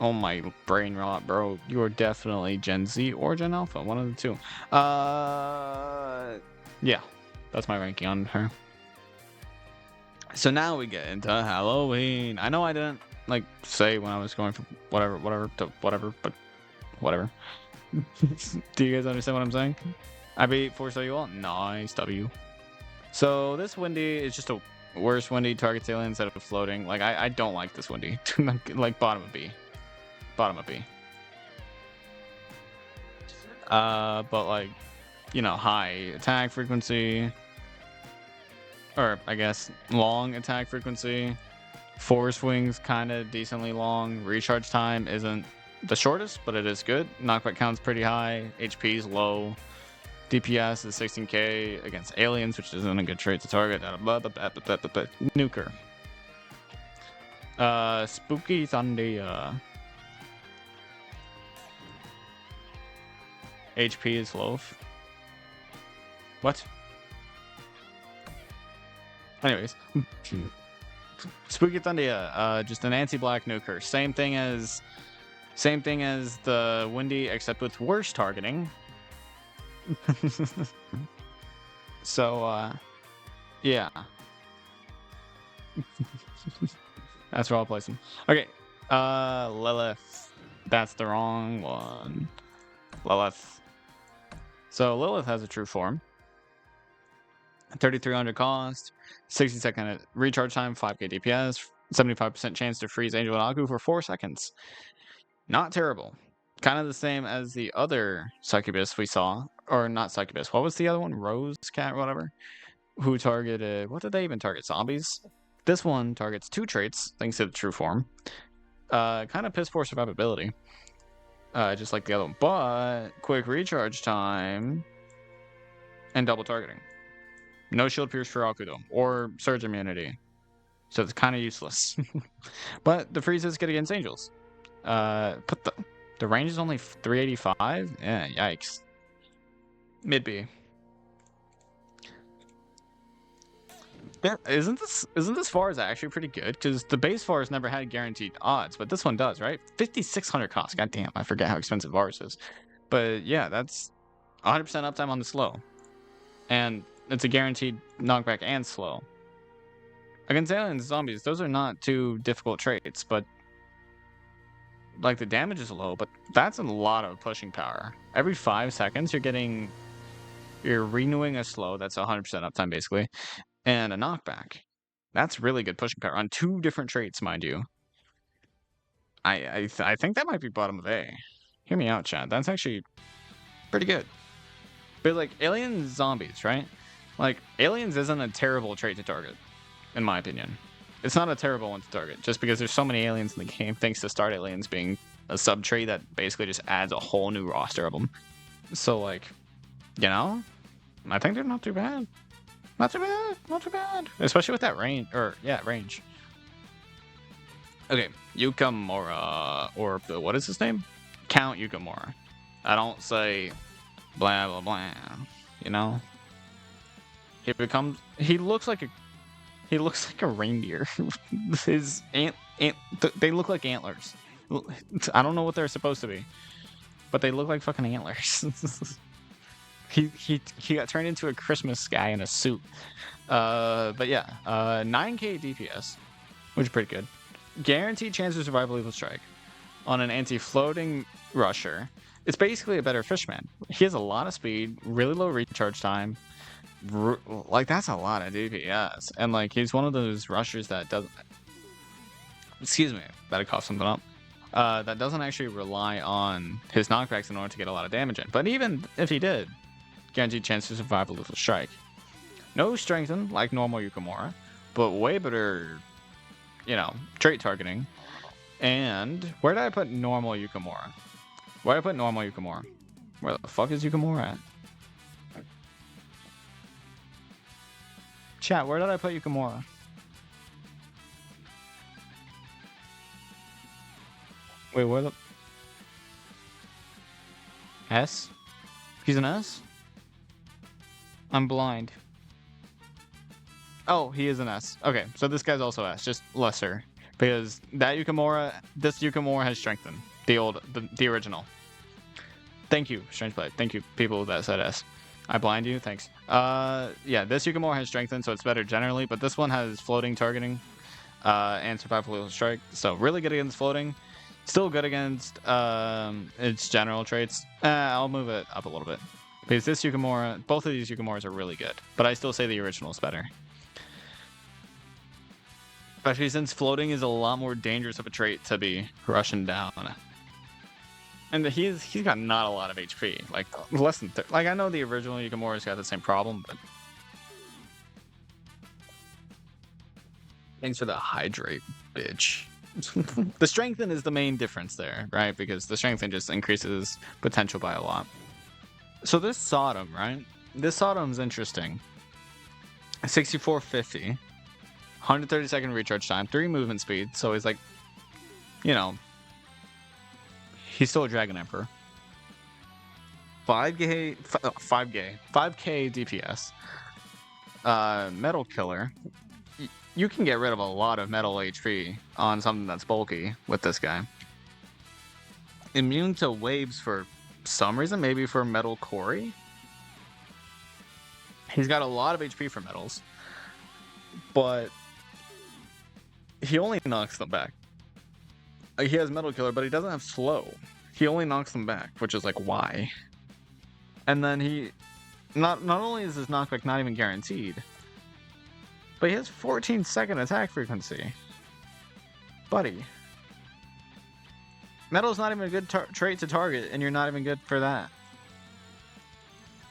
Oh my brain rot, bro. You are definitely Gen Z or Gen Alpha, one of the two. Yeah, that's my ranking on her. So now we get into Halloween. I know I didn't like say when I was going from whatever to whatever, but whatever. Do you guys understand what I'm saying? I beat Force you all. Nice W. So this Windy is just a worse Windy, targets alien instead of floating. Like I don't like this Windy. Like bottom of B. Bottom of B. But like, you know, high attack frequency, or I guess long attack frequency. Force wings kind of decently long. Recharge time isn't the shortest, but it is good. Knockback count's pretty high. HP is low. DPS is 16k against aliens, which isn't a good trait to target. Nuker. Spooky Thundia. HP is low. What? Anyways. Spooky Thundia, just an anti-black nuker. Same thing as the Windy, except with worse targeting. So, yeah. That's where I'll place him. Okay, Lilith. That's the wrong one. Lilith. So Lilith has a true form. 3,300 cost, 60-second recharge time, 5k DPS, 75% chance to freeze Angel and Aku for 4 seconds. Not terrible. Kind of the same as the other succubus we saw. Or not succubus. What was the other one? Rose cat or whatever? Who targeted... What did they even target? Zombies? This one targets 2 traits, thanks to the true form. Kind of piss poor survivability. Just like the other one. But quick recharge time and double targeting. No shield pierce for Aku though, or surge immunity. So it's kind of useless. But the freeze is good against angels. But the range is only 385? Yeah, yikes. Mid B. Yeah, isn't this VAR is actually pretty good? Because the base VAR has never had guaranteed odds, but this one does, right? 5,600 cost. God damn, I forget how expensive VARs is. But yeah, that's 100% uptime on the slow. And it's a guaranteed knockback and slow. Against aliens and zombies, those are not two difficult traits, but like the damage is low, but that's a lot of pushing power. Every 5 seconds you're renewing a slow, that's 100% uptime basically, and a knockback. That's really good pushing power on 2 different traits, mind you. I think that might be bottom of A. Hear me out, chat. That's actually pretty good. But like aliens, zombies, right? Like aliens isn't a terrible trait to target, in my opinion. It's not a terrible one to target, just because there's so many aliens in the game, thanks to Start Aliens being a sub-trait that basically just adds a whole new roster of them. So, like, you know, I think they're not too bad. Not too bad, not too bad. Especially with that range, range. Okay, Yukimura, or what is his name? Count Yukimura. I don't say blah, blah, blah, you know? He looks like a reindeer. His they look like antlers. I don't know what they're supposed to be, but they look like fucking antlers. he got turned into a Christmas guy in a suit. But yeah, 9k DPS, which is pretty good. Guaranteed chance of survival lethal strike on an anti-floating rusher. It's basically a better fishman. He has a lot of speed, really low recharge time. Like, that's a lot of DPS, and like he's one of those rushers that doesn't, excuse me, better cough something up, that doesn't actually rely on his knockbacks in order to get a lot of damage in. But even if he did, guaranteed chance to survive a lethal strike. No strengthen like normal Yukimura, but way better, you know, trait targeting. And where did I put normal Yukimura? Where did I put normal Yukimura? Where the fuck is Yukimura at? Chat, where did I put Yukimura? Wait, where the... S? He's an S? I'm blind. Oh, he is an S. Okay, so this guy's also S, just lesser. Because that Yukimura, this Yukimura has strengthened. The original. Thank you, Strange Blade. Thank you, people that said S. I blind you, thanks. Yeah, this Yukimura has strengthened, so it's better generally, but this one has floating targeting, and survival lethal strike, so really good against floating. Still good against its general traits. I'll move it up a little bit. Because this Yukimura, both of these Yukimuras are really good, but I still say the original is better. Especially since floating is a lot more dangerous of a trait to be rushing down. And he's got not a lot of HP, like less than like I know the original Yukimura's got the same problem, but thanks for the hydrate, bitch. The strengthen is the main difference there, right? Because the strengthen just increases potential by a lot. So this Sodom, right? This Sodom's interesting. 6450, 130-second recharge time, 3 movement speed, so he's like, you know, he's still a Dragon Emperor. 5k DPS. Metal Killer. You can get rid of a lot of metal HP on something that's bulky with this guy. Immune to waves for some reason, maybe for Metal Quarry. He's got a lot of HP for metals, but he only knocks them back. He has Metal Killer, but he doesn't have Slow. He only knocks them back, which is like, why? And then he... Not only is his knockback not even guaranteed, but he has 14-second attack frequency. Buddy. Metal's not even a good trait to target, and you're not even good for that.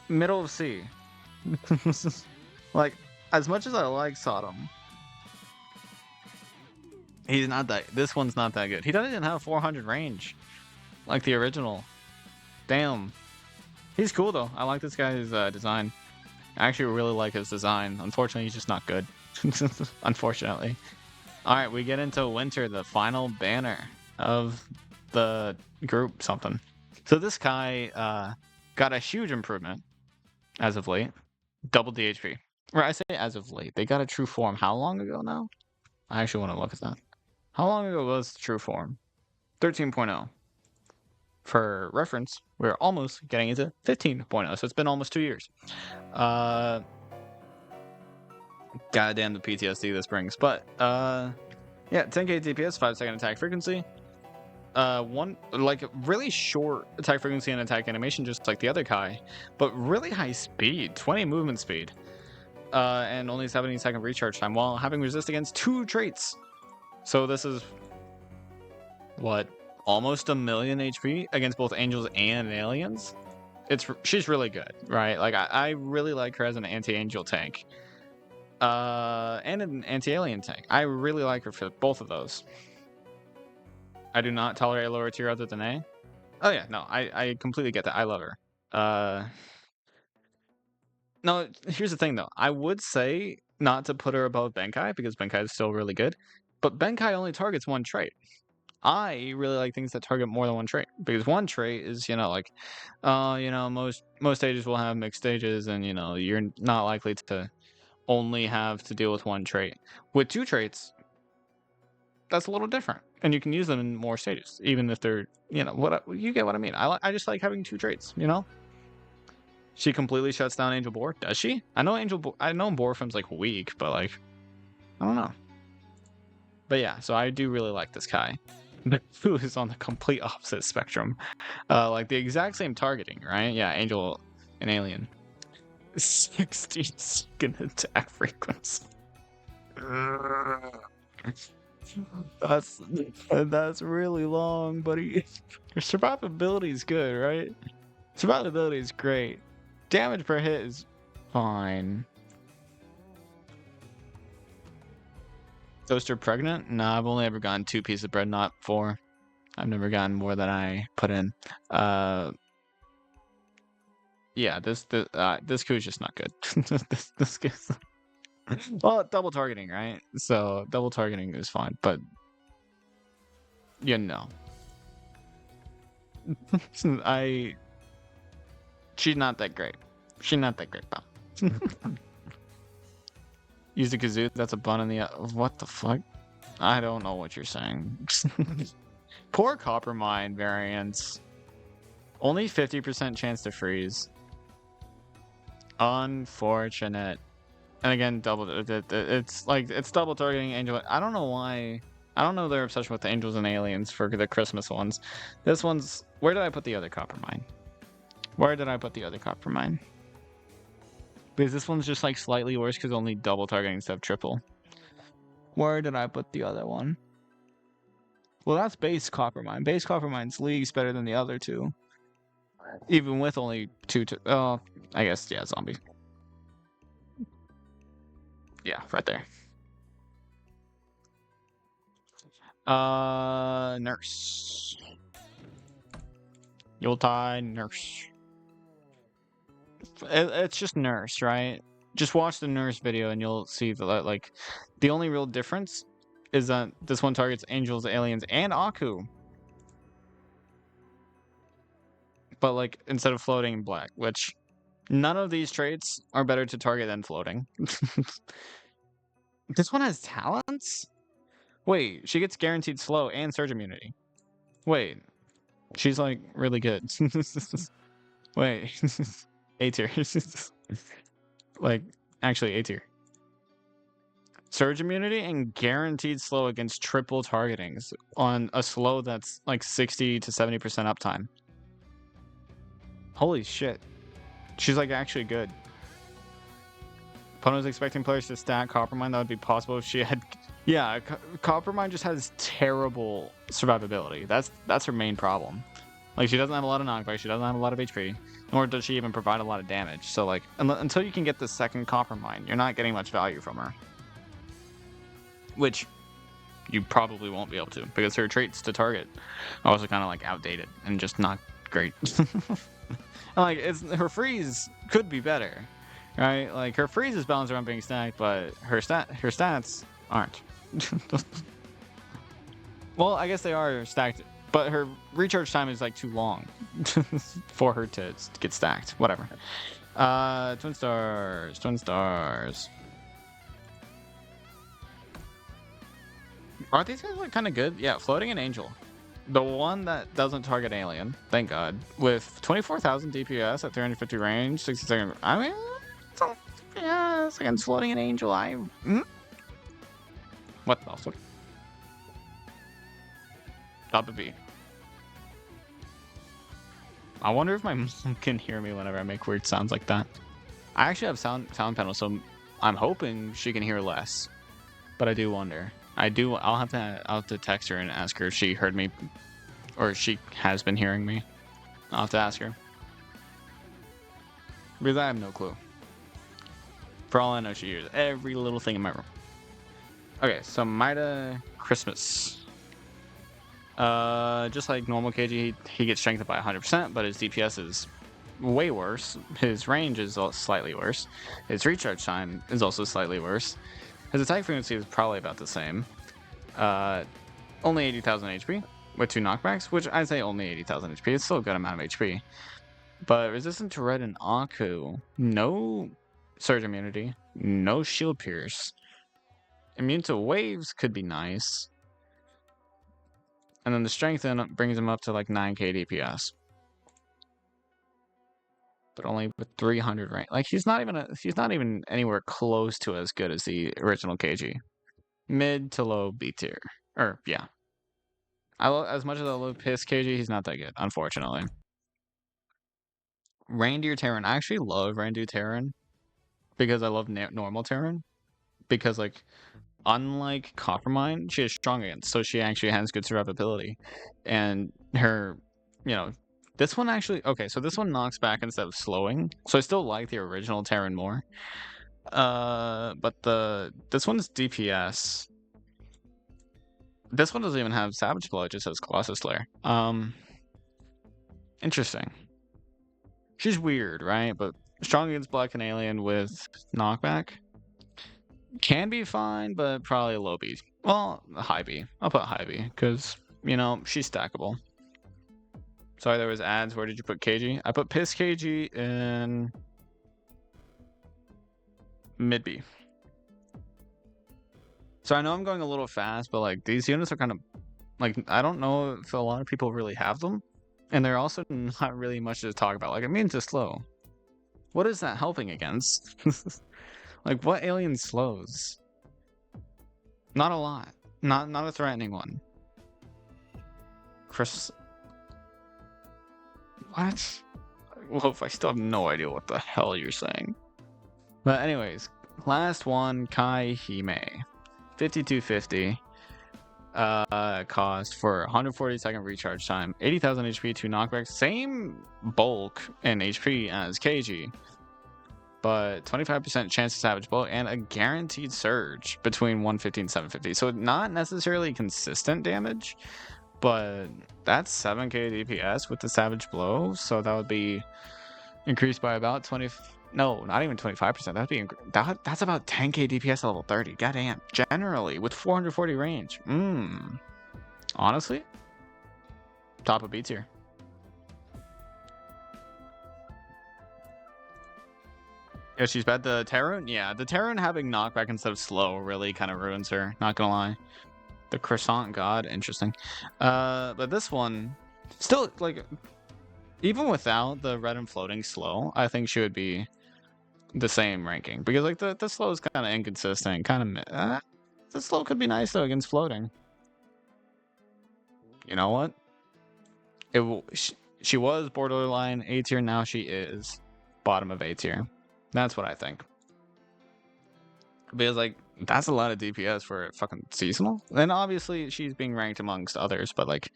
Middle of C. Like, as much as I like Sodom, he's not that... This one's not that good. He doesn't even have 400 range, like the original. Damn. He's cool, though. I like this guy's design. I actually really like his design. Unfortunately, he's just not good. Unfortunately. Alright, we get into Winter, the final banner of the group something. So this guy got a huge improvement as of late. Double DHP. Or I say as of late. They got a true form how long ago now? I actually want to look at that. How long ago was true form? 13.0. For reference, we're almost getting into 15.0, so it's been almost 2 years. Goddamn the PTSD this brings. But, yeah, 10k DPS, 5-second attack frequency. One, like, really short attack frequency and attack animation, just like the other Kai. But really high speed, 20 movement speed. And only 70-second recharge time, while having resist against 2 traits. So this is, what, almost 1 million HP against both angels and aliens? She's really good, right? Like, I really like her as an anti-angel tank. And an anti-alien tank. I really like her for both of those. I do not tolerate a lower tier other than A. Oh yeah, no, I completely get that. I love her. No, here's the thing though. I would say not to put her above Benkai, because Benkai is still really good. But Benkai only targets 1 trait. I really like things that target more than 1 trait, because 1 trait is, like, most stages will have mixed stages, and you're not likely to only have to deal with 1 trait. With 2 traits, that's a little different, and you can use them in more stages, even if they're, what you get what I mean. I just like having 2 traits, She completely shuts down Angel Boar. Does she? I know Boar Film's like weak, but like, I don't know. But yeah, so I do really like this Kai. Who is on the complete opposite spectrum. Like the exact same targeting, right? Yeah, Angel and Alien. 60-second attack frequency. That's really long, buddy. Your survivability is good, right? Survivability is great. Damage per hit is fine. Toaster pregnant? No, I've only ever gotten 2 pieces of bread, not 4. I've never gotten more than I put in. Yeah, this coup is just not good. this coup. Well, double targeting, right? So double targeting is fine, but she's not that great. She's not that great, pal. Use the kazoo. That's a bun in the... What the fuck? I don't know what you're saying. Poor Copper Mine variants. Only 50% chance to freeze. Unfortunate. And again, it's double targeting Angel. I don't know why. I don't know their obsession with the Angels and Aliens for the Christmas ones. This one's... Where did I put the other Copper Mine? Where did I put the other Copper Mine? Because this one's just like slightly worse because only double targeting instead of triple. Where did I put the other one? Well, that's base Copper Mine. Base Copper Mine's leagues better than the other 2. Even with only 2 I guess, yeah, zombie. Yeah, right there. Nurse. Yuletide Nurse. It's just Nurse, right? Just watch the Nurse video and you'll see that, like, the only real difference is that this one targets Angels, Aliens, and Aku. But, like, instead of floating, black, which none of these traits are better to target than floating. This one has talents? Wait, she gets guaranteed slow and surge immunity. Wait, she's, like, really good. Wait, A tier. Like, actually A tier. Surge immunity and guaranteed slow against triple targetings on a slow that's like 60 to 70% uptime. Holy shit. She's like actually good. Opponent was expecting players to stack Coppermine. That would be possible if she had... Yeah, Coppermine just has terrible survivability. That's her main problem. Like, she doesn't have a lot of knockback, she doesn't have a lot of HP, nor does she even provide a lot of damage. So, like, until you can get the second Coppermine, you're not getting much value from her. Which you probably won't be able to, because her traits to target are also kind of, like, outdated and just not great. Like, her freeze could be better, right? Like, her freeze is balanced around being stacked, but her stats aren't. Well, I guess they are stacked, but her recharge time is like too long for her to get stacked. Whatever. Twin stars. Aren't these guys like kind of good? Yeah, floating an angel. The one that doesn't target alien, thank God, with 24,000 DPS at 350 range, 60 seconds. I mean, yeah, it's against floating an angel. What the fuck? Top of B. I wonder if my mom can hear me whenever I make weird sounds like that. I actually have sound panel, so I'm hoping she can hear less. But I do wonder. I'll have to text her and ask her if she heard me, or if she has been hearing me. I'll have to ask her, because I have no clue. For all I know, she hears every little thing in my room. Okay, so Mida Christmas. Just like normal KG, he gets strengthened by 100%, but his DPS is way worse. His range is slightly worse. His recharge time is also slightly worse. His attack frequency is probably about the same. Only 80,000 HP with 2 knockbacks, which I say only 80,000 HP. It's still a good amount of HP. But resistant to Red and Aku, no surge immunity, no shield pierce. Immune to waves could be nice. And then the strength brings him up to like 9k DPS. But only with 300 rank. Like he's not even anywhere close to as good as the original KG. Mid to low B tier. Or yeah. As much as I love Piss KG, he's not that good, unfortunately. Reindeer Terran. I actually love Reindeer Terran because I love normal Terran. Because like unlike Coppermine, she is strong against, so she actually has good survivability. And her, this one actually, okay, so this one knocks back instead of slowing. So I still like the original Terran more. But this one's DPS. This one doesn't even have Savage Blow, it just has Colossus Slayer. Interesting. She's weird, right? But strong against Black and Alien with knockback. Can be fine, but probably low B. Well, high B. I'll put high B, because, she's stackable. Sorry, there was ads. Where did you put KG? I put Piss KG in mid B. So I know I'm going a little fast, but like these units are kind of like, I don't know if a lot of people really have them. And they're also not really much to talk about. Like, it means it's slow. What is that helping against? Like, what alien slows? Not a lot. Not a threatening one. Chris... What? Wolf, I still have no idea what the hell you're saying. But anyways, last one, Kai Hime. 5250. Cost for 140-second recharge time, 80,000 HP, 2 knockbacks, same bulk in HP as KG, but 25% chance of Savage Blow and a guaranteed surge between 150 and 750. So not necessarily consistent damage, but that's 7k DPS with the Savage Blow. So that would be increased by about 20. No, not even 25%. That's about 10k DPS level 30. Goddamn. Generally, with 440 range. Honestly, top of B tier. Yeah, she's bad. The Terran, yeah, the Terran having knockback instead of slow really kind of ruins her. Not gonna lie. The Croissant God, interesting. But this one, still like, even without the red and floating slow, I think she would be the same ranking, because like the slow is kind of inconsistent, kind of. The slow could be nice though against floating. You know what? She was borderline A tier. Now she is bottom of A tier. That's what I think. Because like that's a lot of DPS for fucking seasonal. And obviously she's being ranked amongst others, but like,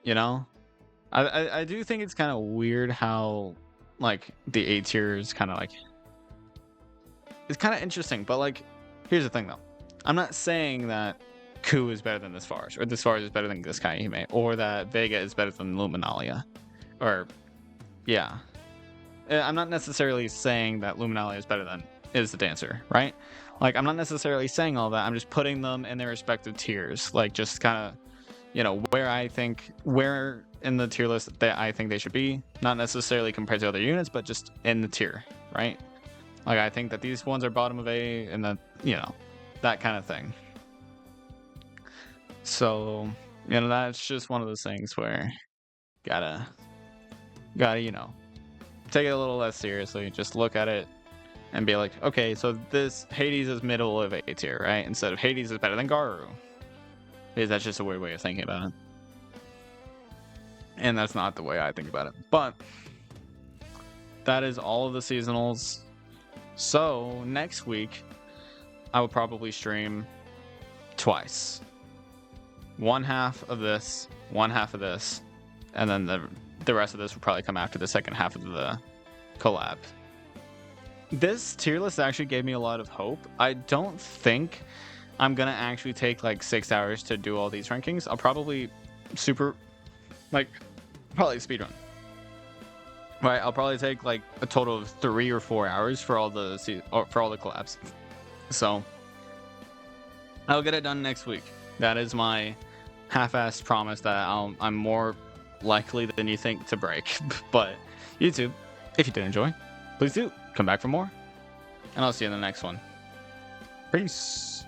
you know, I do think it's kind of weird how like the A tier is kind of like, it's kind of interesting. But like, here's the thing though, I'm not saying that Ku is better than this Farge, or this Farge is better than this Kaihime, or that Vega is better than Luminalia, or yeah, I'm not necessarily saying that Luminalia is better than is the Dancer, right? Like I'm not necessarily saying all that. I'm just putting them in their respective tiers, like just kind of, you know, where in the tier list that I think they should be, not necessarily compared to other units, but just in the tier, right? Like I think that these ones are bottom of A, and that, you know, that kind of thing. So, you know, that's just one of those things where gotta, you know, take it a little less seriously. Just look at it and be like, okay, so this Hades is middle of A tier, right? Instead of Hades is better than Garu. Because that's just a weird way of thinking about it. And that's not the way I think about it. But that is all of the seasonals. So next week, I will probably stream twice. One half of this, and then the rest of this will probably come after the second half of the collab. This tier list actually gave me a lot of hope. I don't think I'm gonna actually take like 6 hours to do all these rankings. I'll probably probably speedrun. Right, I'll probably take like a total of 3 or 4 hours for all the collabs. So I'll get it done next week. That is my half-assed promise that I'm more likely than you think to break. But YouTube, if you did enjoy, please do come back for more, and I'll see you in the next one. Peace.